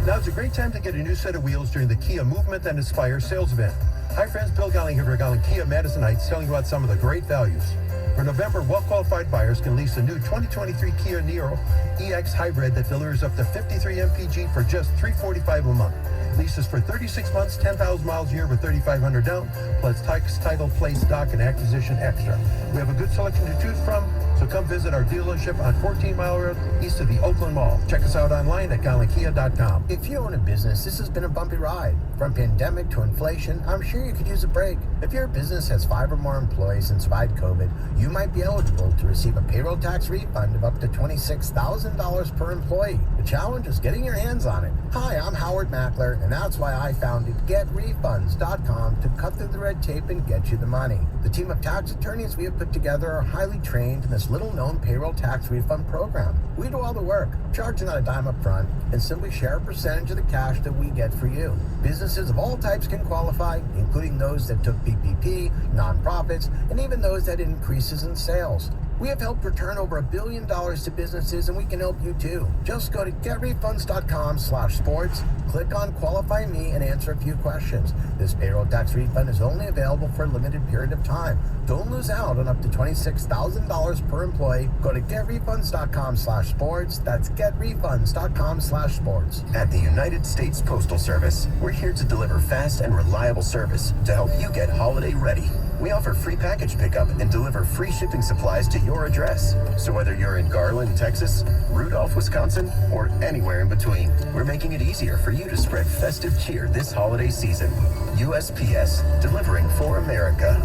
Now is a great time to get a new set of wheels during the Kia Movement and Inspire sales event. Hi friends, Bill Golling here for Golling Kia Madison Heights, telling you about some of the great values. For November, well-qualified buyers can lease a new 2023 Kia Niro EX Hybrid that delivers up to 53 mpg for just $345 a month. Leases for 36 months, 10,000 miles a year with $3,500 down, plus tax, title, place, dock, and acquisition extra. We have a good selection to choose from, so come visit our dealership on 14 Mile Road, east of the Oakland Mall. Check us out online at GollingKia.com. If you own a business, this has been a bumpy ride. From pandemic to inflation, I'm sure you could use a break. If your business has 5 or more employees and survived COVID, you might be eligible to receive a payroll tax refund of up to $26,000 per employee. The challenge is getting your hands on it. Hi, I'm Howard Mackler, and that's why I founded GetRefunds.com to cut through the red tape and get you the money. The team of tax attorneys we have put together are highly trained in this little-known payroll tax refund program. We do all the work, charge not a dime up front, and simply share a percentage of the cash that we get for you. Businesses of all types can qualify, including those that took PPP, nonprofits, and even those that had increases in sales. We have helped return over $1 billion to businesses, and we can help you too. Just go to getrefunds.com/sports, click on Qualify Me, and answer a few questions. This payroll tax refund is only available for a limited period of time. Don't lose out on up to $26,000 per employee. Go to getrefunds.com/sports. That's getrefunds.com/sports. At the United States Postal Service, we're here to deliver fast and reliable service to help you get holiday ready. We offer free package pickup and deliver free shipping supplies to your address. So whether you're in Garland, Texas, Rudolph, Wisconsin, or anywhere in between, we're making it easier for you to spread festive cheer this holiday season. USPS, delivering for America.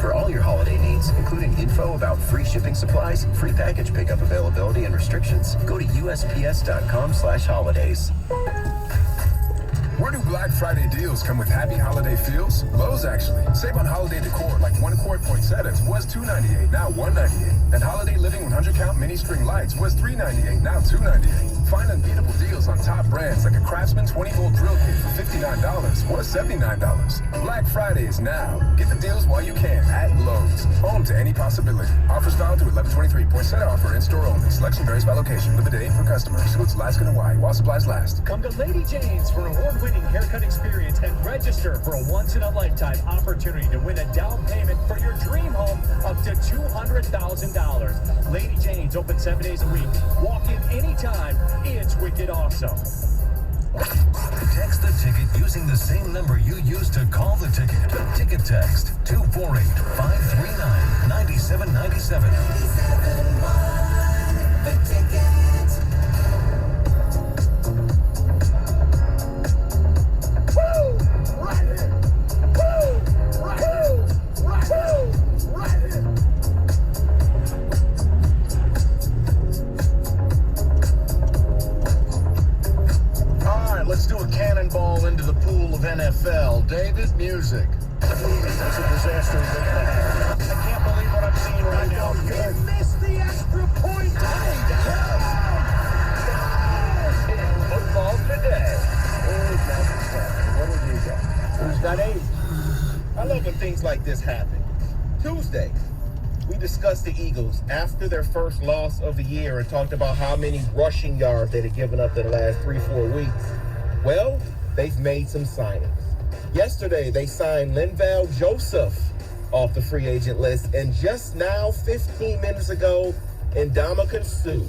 For all your holiday needs, including info about free shipping supplies, free package pickup availability, and restrictions, go to USPS.com/holidays. Where do Black Friday deals come with happy holiday feels? Lowe's, actually. Save on holiday decor like 1-quart poinsettias was $2.98, now $1.98. And holiday living 100-count mini string lights was $3.98, now $2.98. Find unbeatable deals on top brands like a Craftsman 20-volt drill kit for $59 or $79. Black Friday is now. Get the deals while you can at Lowe's. Home to any possibility. Offers valid through 11/23. Poinsettia offer in-store only. Selection varies by location. Limited aid for customers. Goods Alaska and Hawaii while supplies last. Come to Lady Jane's for an award-winning haircut experience and register for a once-in-a-lifetime opportunity to win a down payment for your dream home up to $200,000. Lady Jane's open 7 days a week. Walk in anytime. It's wicked awesome. Text the ticket using the same number you used to call the ticket. Ticket text 248-539-9797. The ticket. threw a cannonball into the pool of NFL. David, music. It's a disaster. I can't believe what I'm seeing right now. He missed the extra point. In football today. What would you get? Who's got 8? I love when things like this happen. Tuesday, we discussed the Eagles after their first loss of the year and talked about how many rushing yards they had given up in the last 3-4 weeks. Well, they've made some signings. Yesterday, they signed Linval Joseph off the free agent list, and just now, 15 minutes ago, Ndamukong Suh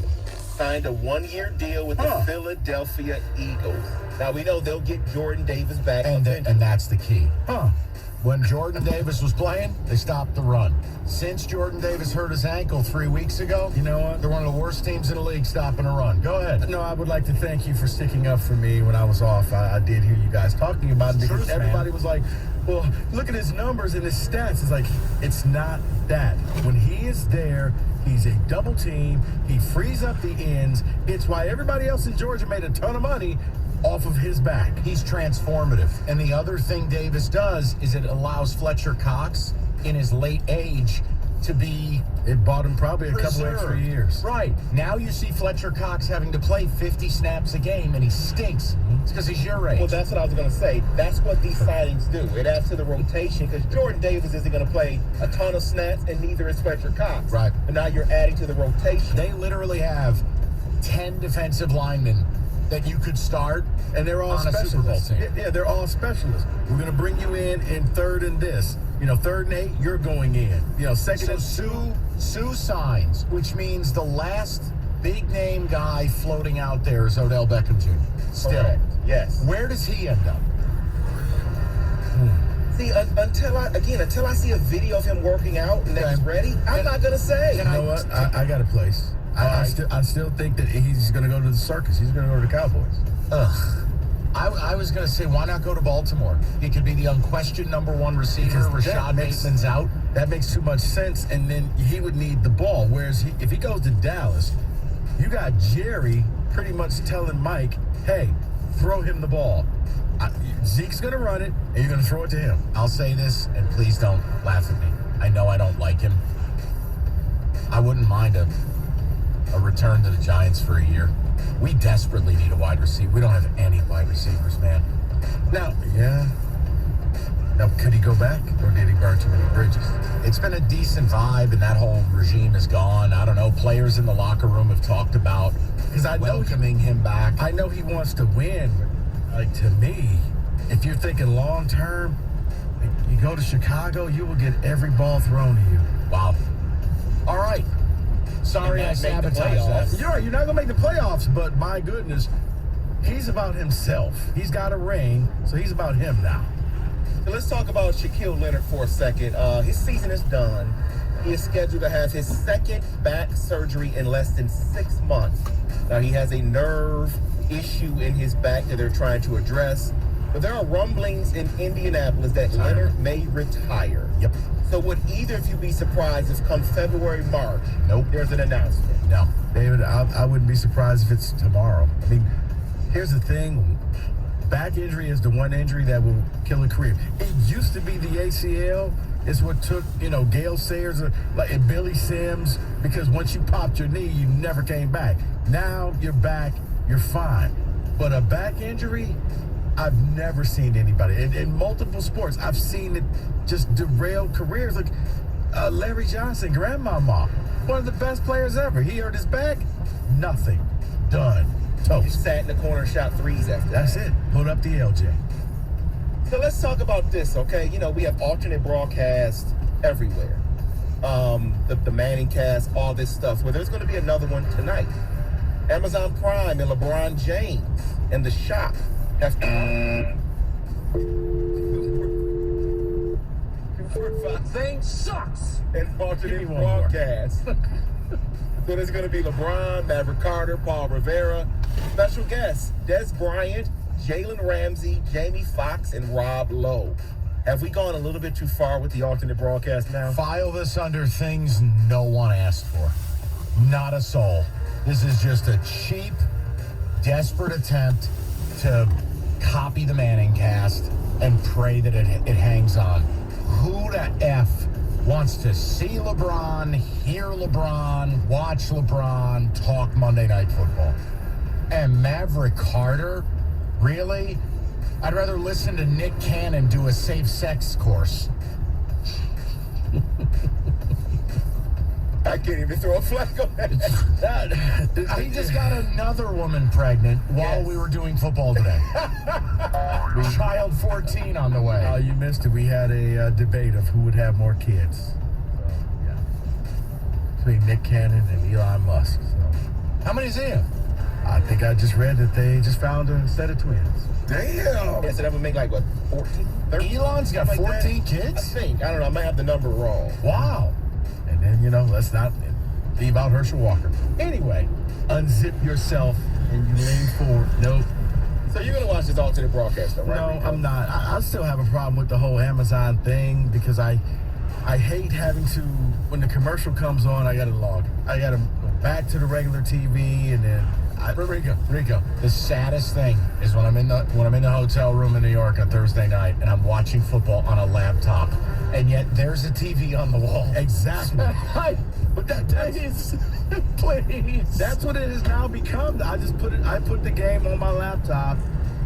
signed a 1-year deal with the Philadelphia Eagles. Now, we know they'll get Jordan Davis back. And that's the key. When Jordan Davis was playing, they stopped the run. Since Jordan Davis hurt his ankle 3 weeks ago, you know what? They're one of the worst teams in the league stopping a run. Go ahead. No, I would like to thank you for sticking up for me when I was off. I did hear you guys talking about it because everybody was like, well, look at his numbers and his stats. It's like, it's not that. When he is there, he's a double team. He frees up the ends. It's why everybody else in Georgia made a ton of money off of his back. He's transformative. And the other thing Davis does is it allows Fletcher Cox in his late age to be... It bought him probably a couple preserved. extra years. Right. Now you see Fletcher Cox having to play 50 snaps a game, and he stinks. It's because he's your age. Well, that's what I was going to say. That's what these signings do. It adds to the rotation because Jordan Davis isn't going to play a ton of snaps, and neither is Fletcher Cox. Right. But now you're adding to the rotation. They literally have 10 defensive linemen that you could start, and they're all on a Super Bowl specialists. team. Yeah, they're all specialists. We're going to bring you in 3rd and this. 3rd and 8, you're going in. 2nd So and 2. Sue signs, which means the last big name guy floating out there is Odell Beckham Jr. Still. Correct. Yes. Where does he end up? See, until I see a video of him working out and that he's ready, I'm not going to say. You know what? I got a place. I still think that he's going to go to the circus. He's going to go to the Cowboys. Ugh. I was going to say, why not go to Baltimore? He could be the unquestioned number 1 receiver. Rashad Mason's out. That makes too much sense, and then he would need the ball. Whereas if he goes to Dallas, you got Jerry pretty much telling Mike, hey, throw him the ball. Zeke's going to run it, and you're going to throw it to him. I'll say this, and please don't laugh at me. I know I don't like him. I wouldn't mind a return to the Giants for a year. We desperately need a wide receiver. We don't have any wide receivers, man. Now, could he go back, or did he burn too many bridges? It's been a decent vibe, and that whole regime is gone. I don't know. Players in the locker room have talked about welcoming him back. I know he wants to win, but to me, if you're thinking long term, you go to Chicago, you will get every ball thrown to you. Wow. All right. Sorry I sabotaged that. You're right. You're not going to make the playoffs, but my goodness, he's about himself. He's got a ring, so he's about him now. So let's talk about Shaquille Leonard for a second. His season is done. He is scheduled to have his 2nd back surgery in less than 6 months. Now, he has a nerve issue in his back that they're trying to address. But there are rumblings in Indianapolis that Leonard may retire. Yep. So would either of you be surprised if come February, March, there's an announcement? No. David, I wouldn't be surprised if it's tomorrow. I mean, here's the thing. Back injury is the one injury that will kill a career. It used to be the ACL. It's what took, Gale Sayers and Billy Sims, because once you popped your knee, you never came back. Now you're back, you're fine. But a back injury, I've never seen anybody. In multiple sports, I've seen it just derail careers. Like Larry Johnson, grandmama, one of the best players ever. He hurt his back, nothing. Done. Toast. He sat in the corner and shot threes after That's that. it. Put up the LJ. So let's talk about this, okay? We have alternate broadcasts everywhere. The Manning cast, all this stuff. Well, there's going to be another one tonight. Amazon Prime and LeBron James and The Shop have Thing sucks. And alternate broadcast. So there's going to be LeBron, Maverick Carter, Paul Rivera. Special guests, Des Bryant, Jalen Ramsey, Jamie Foxx, and Rob Lowe. Have we gone a little bit too far with the alternate broadcast now? File this under things no one asked for. Not a soul. This is just a cheap, desperate attempt to copy the Manning cast and pray that it hangs on. Who the F wants to see LeBron, hear LeBron, watch LeBron, talk Monday Night Football? And Maverick Carter? Really? I'd rather listen to Nick Cannon do a safe sex course. I can't even throw a flag on that. He just got another woman pregnant while we were doing football today. Child 14 on the way. Oh, you missed it. We had a debate of who would have more kids. So, yeah. Between Nick Cannon and Elon Musk. So. How many is he have? I think I just read that they just found a set of twins. Damn. Yeah, so that would make like, what, 14? 13? Elon's got 14 kids? I think. I don't know. I might have the number wrong. Wow. And then, you know, let's not leave out Herschel Walker. Anyway, unzip yourself and you lean forward. Nope. So you're going to watch this alternate broadcast, though, right? No, Rico? I'm not. I still have a problem with the whole Amazon thing because I hate having to, when the commercial comes on, I got to log. I got to go back to the regular TV and then, Rico. The saddest thing is when I'm in the hotel room in New York on Thursday night and I'm watching football on a laptop, and yet there's a TV on the wall. Exactly. But that is, please. That's what it has now become. I put the game on my laptop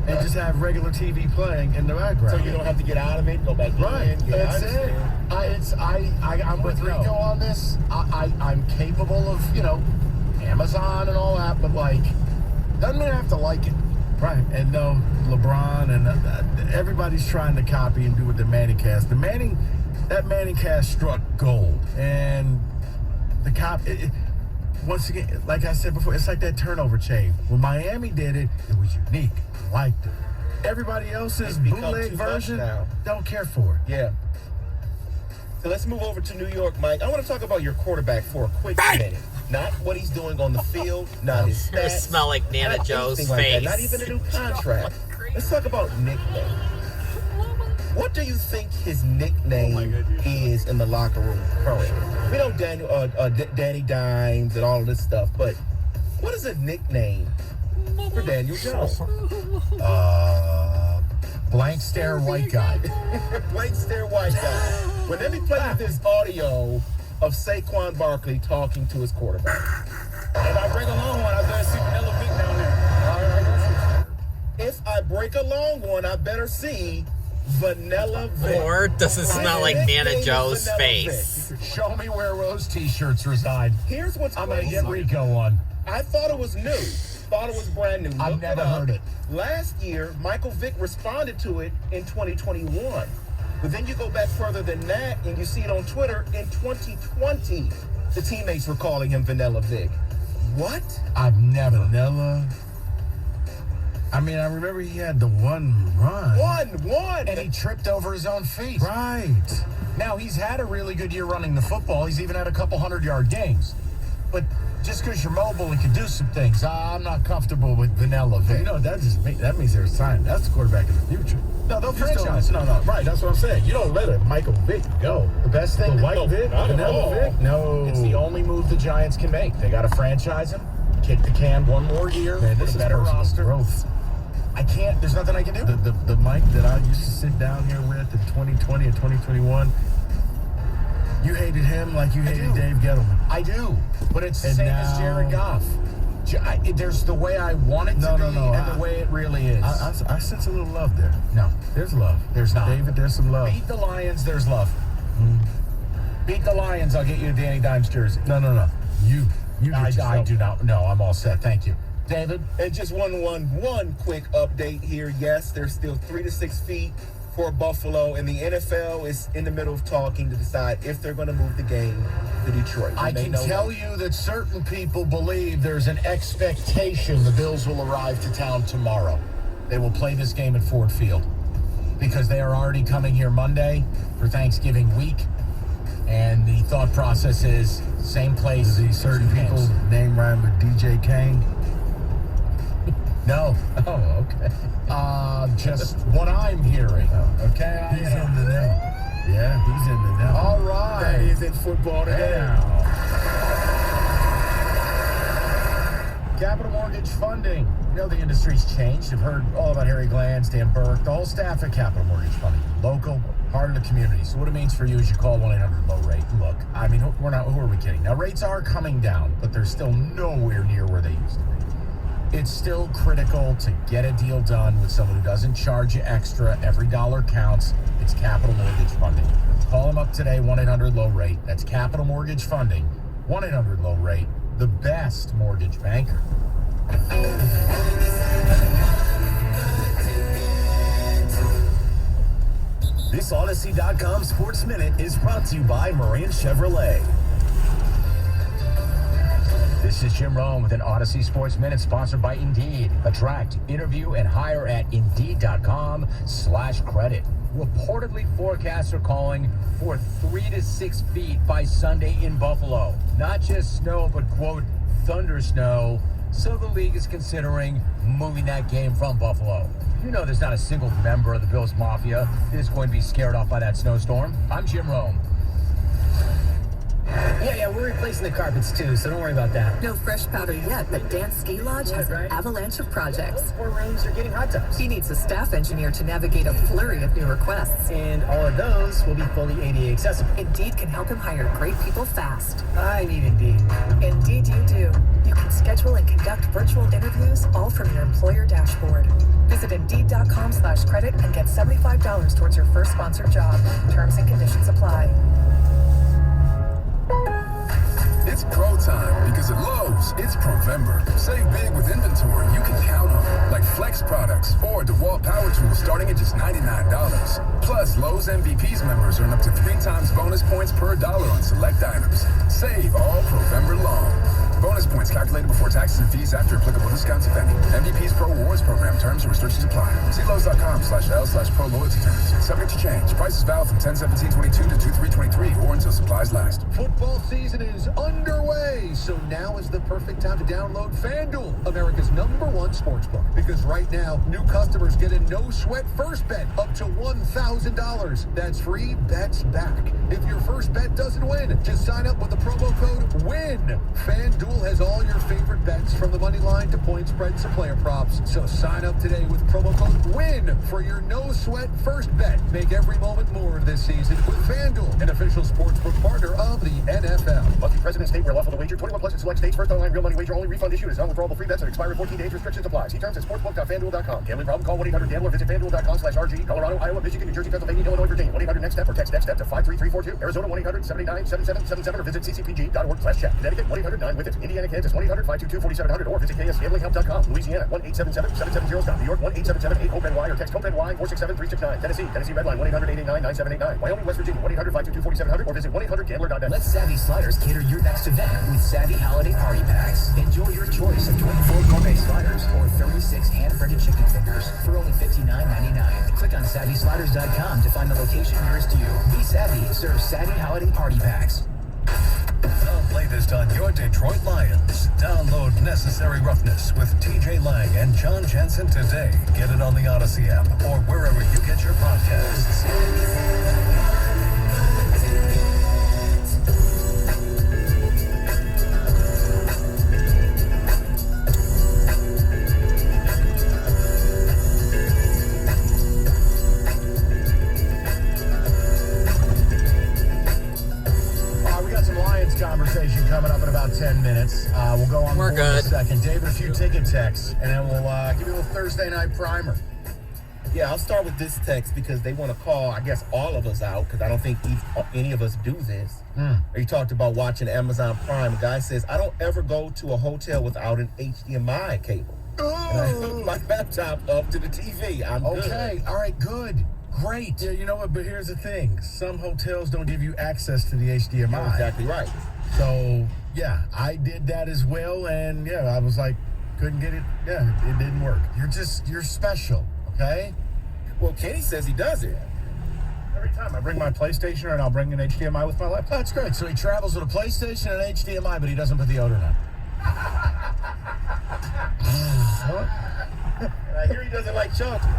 and just have regular TV playing in the background. So you don't have to get out of it, go back in. That's it. I'm with Rico on this. I'm capable of, you know, Amazon and all that, but like, doesn't mean I have to like it. Right, and no, LeBron and everybody's trying to copy and do with the Manning cast. That Manning cast struck gold, and the once again, like I said before, it's like that turnover chain. When Miami did it, it was unique. I liked it. Everybody else's bootleg version, don't care for it. Yeah. So let's move over to New York, Mike. I want to talk about your quarterback for a quick minute. Not what he's doing on the field, not his stats. It smell like Nana Joe's like face. that, not even a new contract. Let's talk about nickname. What do you think his nickname is in the locker room currently? We know Danny Dimes and all of this stuff, but what is a nickname for Daniel Jones? Blank stare white guy. Blank stare white guy. When let me play you this audio of Saquon Barkley talking to his quarterback. If I break a long one, I better see Vanilla Vic down there. If I break a long one, I better see Vanilla Vic. Or does it smell like Nana Joe's face? Show me where those t-shirts reside. Here's what's I'm going to crazy. get Rico one. I thought it was new. Thought it was brand new. I've never heard it. Last year, Michael Vick responded to it in 2021. But then you go back further than that, and you see it on Twitter in 2020. The teammates were calling him Vanilla Vic. What? I've never. Vanilla. I mean, I remember he had the one run. One. And he tripped over his own feet. Right. Now, he's had a really good year running the football. He's even had a couple 100-yard games. But just because you're mobile and can do some things, I'm not comfortable with Vanilla Vic. You know, that means they're signing. That's the quarterback of the future. No, they'll franchise. No, right. That's what I'm saying. You don't let a Michael Vick go. The best thing, the white Vic, Vanilla Vic. No, it's the only move the Giants can make. They got to franchise him, kick the can one more year, man, with this a is better personal roster. Growth. I can't. There's nothing I can do. The Mike that I used to sit down here with in 2020 and 2021. You hated him like you hated Dave Gettleman. I do, but it's the same as Jared Goff. There's the way I want it to be and the way it really is. I sense a little love there. No. There's love. There's not. David, there's some love. Beat the Lions, there's love. Beat the Lions, I'll get you a Danny Dimes jersey. No. You I do not. No, I'm all set. Thank you. David? And just one quick update here. Yes, there's still 3 to 6 feet for Buffalo, and the NFL is in the middle of talking to decide if they're going to move the game to Detroit. I can tell you that certain people believe there's an expectation the Bills will arrive to town tomorrow. They will play this game at Ford Field because they are already coming here Monday for Thanksgiving week, and the thought process is same place. Is these certain people's name rhyme with DJ Kane? No. Oh, okay. Just what I'm hearing. Okay? He's in the know. Yeah, he's in the know. All right. That is in football today. Capital Mortgage Funding You know the industry's changed. You've heard all about Harry Glanz, Dan Burke, the whole staff at Capital Mortgage Funding. Local, heart of the community. So what it means for you is you call 1-800-LOW-RATE. Look, I mean, who are we kidding? Now, rates are coming down, but they're still nowhere near where they used to be. It's still critical to get a deal done with someone who doesn't charge you extra. Every dollar counts. It's Capital Mortgage Funding. Call them up today, 1-800-LOW-RATE. That's Capital Mortgage Funding, 1-800-LOW-RATE, the best mortgage banker. This Odyssey.com Sports Minute is brought to you by Marin Chevrolet. This is Jim Rome with an Odyssey Sports Minute sponsored by Indeed. Attract, interview, and hire at Indeed.com/credit. Reportedly, forecasts are calling for 3 to 6 feet by Sunday in Buffalo. Not just snow, but, quote, thunder snow. So the league is considering moving that game from Buffalo. You know there's not a single member of the Bills Mafia that is going to be scared off by that snowstorm. I'm Jim Rome. Yeah, we're replacing the carpets too, so don't worry about that. No fresh powder yet, but Dan's Ski Lodge has an avalanche of projects. 4 rooms are getting hot tubs. He needs a staff engineer to navigate a flurry of new requests. And all of those will be fully ADA accessible. Indeed can help him hire great people fast. I need Indeed. Indeed you do. You can schedule and conduct virtual interviews all from your employer dashboard. Visit Indeed.com/credit and get $75 towards your first sponsored job. Terms and conditions apply. It's pro time because at Lowe's, it's Provember. Save big with inventory you can count on, like Flex products or DeWalt power tools starting at just $99. Plus, Lowe's MVPs members earn up to 3 times bonus points per dollar on select items. Save all Provember long. Bonus points calculated before taxes and fees after applicable discounts, if any. MVP's Pro Rewards Program terms and restrictions apply. See Lowe's.com/L/Pro Loyalty terms. Subject to change. Prices valid from 10/17/22 to 2/3/23 or until supplies last. Football season is underway, so now is the perfect time to download FanDuel, America's #1 sportsbook. Because right now, new customers get a no-sweat first bet up to $1,000. That's free bets back. If your first bet doesn't win, just sign up with the promo code WIN. FanDuel has all your favorite bets from the money line to point spreads to player props. So sign up today with promo code WIN for your no-sweat first bet. Make every moment more this season with FanDuel, an official sportsbook partner of the NFL. Lucky President State where lawful to wager. 21 plus in select states. First online real money wager only. Refund issued is non-withdrawable free bets and expire in 14 days. Restrictions apply. See terms at sportsbook.fanduel.com. Gambling problem? Call 1-800-GAMBLER. Visit fanduel.com/RG. Colorado, Iowa, Michigan, New Jersey, Pennsylvania, Illinois, Virginia. 1-800-NEXT-STEP or text NEXT-STEP to 53342. Arizona 1-800-79-7777 or visit ccpg.org/check. Connecticut 1-800-9-WITH-IT. Indiana, Kansas 1-800-522-4700 or visit ksgamblinghelp.com. Louisiana 1-877-770-STOP. New York 1-877-8-HOPE-NY or text HOPE-NY 467-369. Tennessee Redline 1-800-889-9789. Wyoming, West Virginia 1-800-522-4700 or visit 1-800-GAMBLER.net. Let Savvy Sliders cater your next event with Savvy Holiday Party Packs. Enjoy your choice of 24 gourmet sliders or 36 hand-breaded chicken fingers for only $59.99. Click on SavvySliders.com to find the location nearest you. Be Savvy serves Savvy Holiday Party Packs. The latest on your Detroit Lions. Download Necessary Roughness with TJ Lang and John Jensen today. Get it on the Odyssey app or wherever you get your podcasts. Conversation coming up in about 10 minutes. We'll go on We're board in a good. second. David, a few ticket texts, and then we'll give you a little Thursday night primer. Yeah, I'll start with this text because they want to call, I guess, all of us out because I don't think any of us do this. He talked about watching Amazon Prime. A guy says, I don't ever go to a hotel without an HDMI cable. And I hook my laptop up to the TV. I'm good. Okay, all right, good. Great. Yeah, you know what? But here's the thing. Some hotels don't give you access to the HDMI. You're exactly right. So, yeah, I did that as well. And, yeah, I was like, couldn't get it. Yeah, it didn't work. You're special, okay? Well, Kenny says he does it. Every time I bring my PlayStation and I'll bring an HDMI with my laptop. That's great. So he travels with a PlayStation and an HDMI, but he doesn't put the deodorant on. I hear he doesn't like chocolate.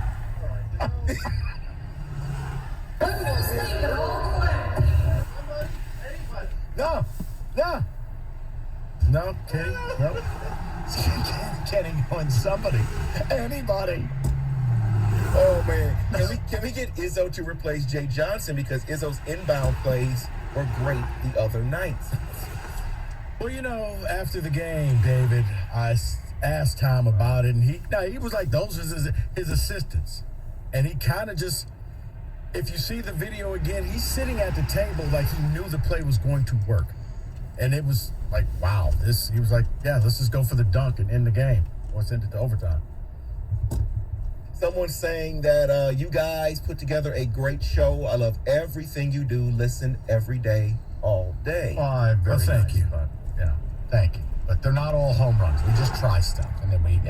No, Kenny, no. Kenny going, somebody, anybody. Oh man, can we get Izzo to replace Jay Johnson because Izzo's inbound plays were great the other night? Well, you know, after the game, David, I asked Tom about it, and he was like, those are his assistants. And he kind of just, if you see the video again, he's sitting at the table like he knew the play was going to work. And it was like, wow, he was like, yeah, let's just go for the dunk and end the game or send it to overtime. Someone's saying that you guys put together a great show. I love everything you do. Listen every day, all day. Oh, well, thank you. But, thank you. But they're not all home runs. We just try stuff, and then we,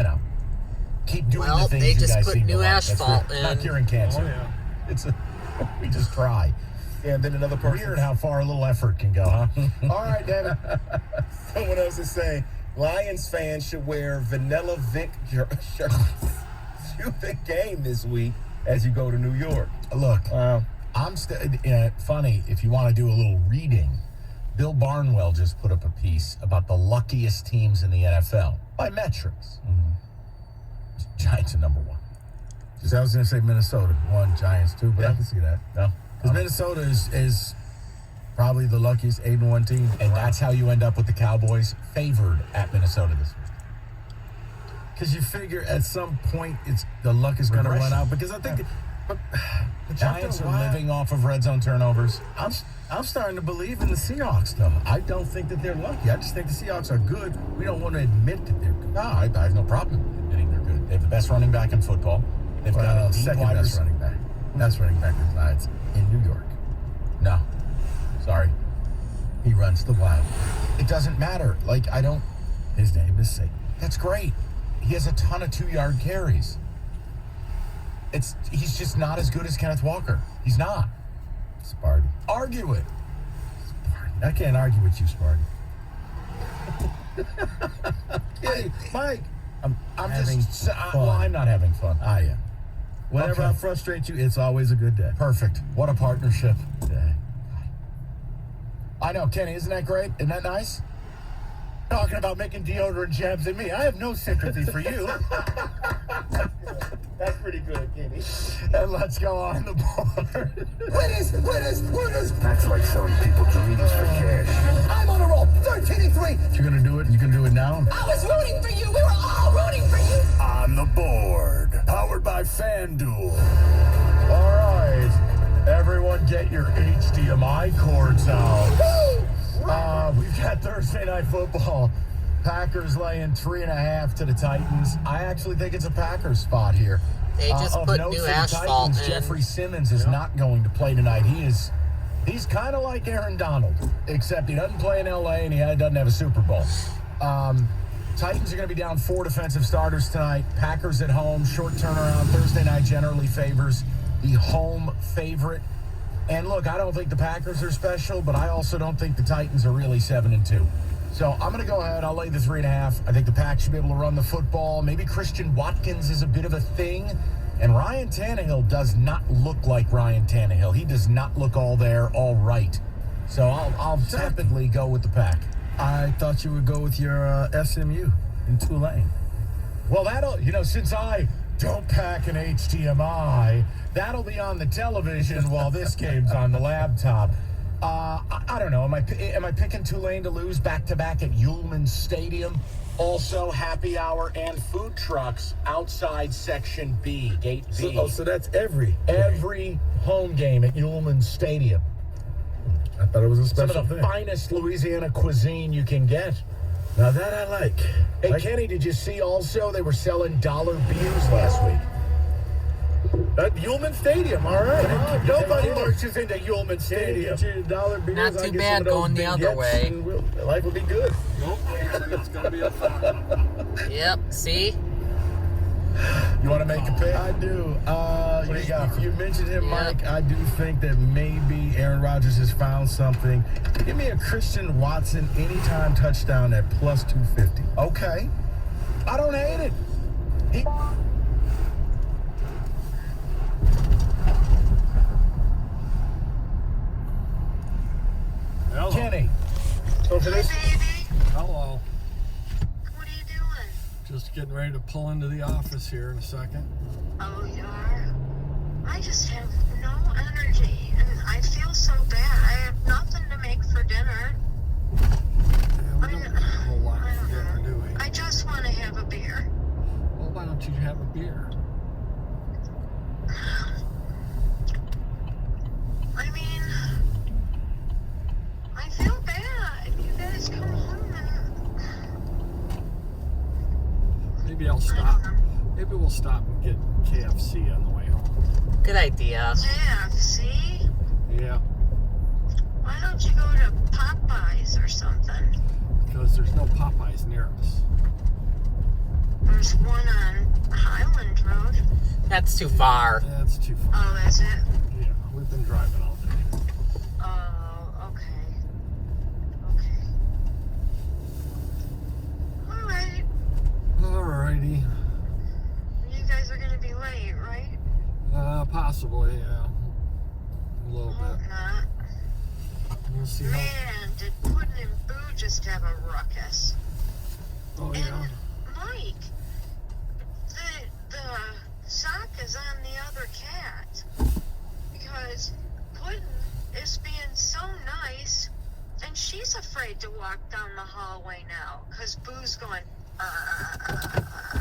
keep doing the things you guys they just put new asphalt in. Not curing cancer. Oh, yeah. We just try. Yeah, and then another person. Weird how far a little effort can go, huh? All right, David. Someone else is saying Lions fans should wear Vanilla Vic shirts to the game this week as you go to New York. Look, I'm funny, if you want to do a little reading, Bill Barnwell just put up a piece about the luckiest teams in the NFL by metrics. Giants are number one. I was going to say Minnesota, 1, Giants 2, but I can see that. No. Because Minnesota is probably the luckiest 8-1 team, and that's how you end up with the Cowboys favored at Minnesota this week. Because you figure at some point the luck is going to run out. Because I think the Giants are living off of red zone turnovers. I'm starting to believe in the Seahawks, though. I don't think that they're lucky. I just think the Seahawks are good. We don't want to admit that they're good. No, I have no problem admitting they're good. They have the best running back in football. They've got a second best running back. Best running back resides in New York. No. Sorry. He runs the Wild. It doesn't matter. His name is Satan. That's great. He has a ton of 2-yard carries. He's just not as good as Kenneth Walker. He's not. Sparty. Argue it. Sparty. I can't argue with you, Sparty. Hey, Mike. I'm not having fun. I am. Whenever I frustrate you, it's always a good day. Perfect. What a partnership. Yeah. I know, Kenny, isn't that great? Isn't that nice? Talking about making deodorant jabs at me. I have no sympathy for you. That's pretty good, Kenny. And let's go on the board. Winners! That's like selling people dreams for cash. I'm on a roll. 13-3. You're going to do it? You can do it now? I was rooting for you. We were all rooting for you. On the board. Powered by FanDuel. All right. Everyone get your HDMI cords out. We've got Thursday Night Football. Packers laying 3.5 to the Titans. I actually think it's a Packers spot here. They just put new asphalt Titans, in. Jeffrey Simmons is not going to play tonight. He's kind of like Aaron Donald, except he doesn't play in LA and he doesn't have a Super Bowl. Titans are going to be down 4 defensive starters tonight. Packers at home, short turnaround. Thursday night generally favors the home favorite. And look, I don't think the Packers are special, but I also don't think the Titans are really 7-2. So I'm going to go ahead. I'll lay the 3.5. I think the Pack should be able to run the football. Maybe Christian Watkins is a bit of a thing. And Ryan Tannehill does not look like Ryan Tannehill. He does not look all there, all right. So I'll tepidly go with the Pack. I thought you would go with your SMU in Tulane. Well, since I don't pack an HDMI, that'll be on the television while this game's on the laptop. I don't know. Am I picking Tulane to lose back-to-back at Ullman Stadium? Also, happy hour and food trucks outside Section B, Gate B. So that's every home game at Ullman Stadium. I thought it was a special Some of the finest Louisiana cuisine you can get. Now that I like. Hey, Kenny, did you see also they were selling dollar beers last week? At Ullman Stadium, all right. Nobody marches into Ullman Stadium. $dollar beers, not too bad going the other way. Life will be good. It's going to be a fun. Yep, see? You want to make a pick? I do. You mentioned him, Mike. I do think that maybe Aaron Rodgers has found something. Give me a Christian Watson anytime touchdown at plus 250. Okay. I don't hate it. Hello. Kenny. So for this, Hello. What are you doing? Just getting ready to pull into the office here in a second. Oh, you are? I just have no energy, and I feel so bad. I have nothing to make for dinner. Yeah, we don't have a whole lot for dinner, do we? I just want to have a beer. Well, why don't you have a beer? I mean, I feel bad. You guys come home and... Maybe I'll stop. Maybe we'll stop and get KFC on the way home. Good idea. KFC? Yeah, Why don't you go to Popeyes or something? because there's no Popeyes near us. There's one on Highland Road. That's too far. That's too far. Oh, is it? Yeah, we've been driving all day. Oh, okay. Okay. Alright. Alrighty. You guys are gonna be late, right? Possibly, yeah. A little Hope bit. not. We'll see how. Man, did Puddin' and Boo just have a ruckus. Oh, yeah. And Mike, the sock is on the other cat. Because Puddin' is being so nice, and she's afraid to walk down the hallway now. Because Boo's going,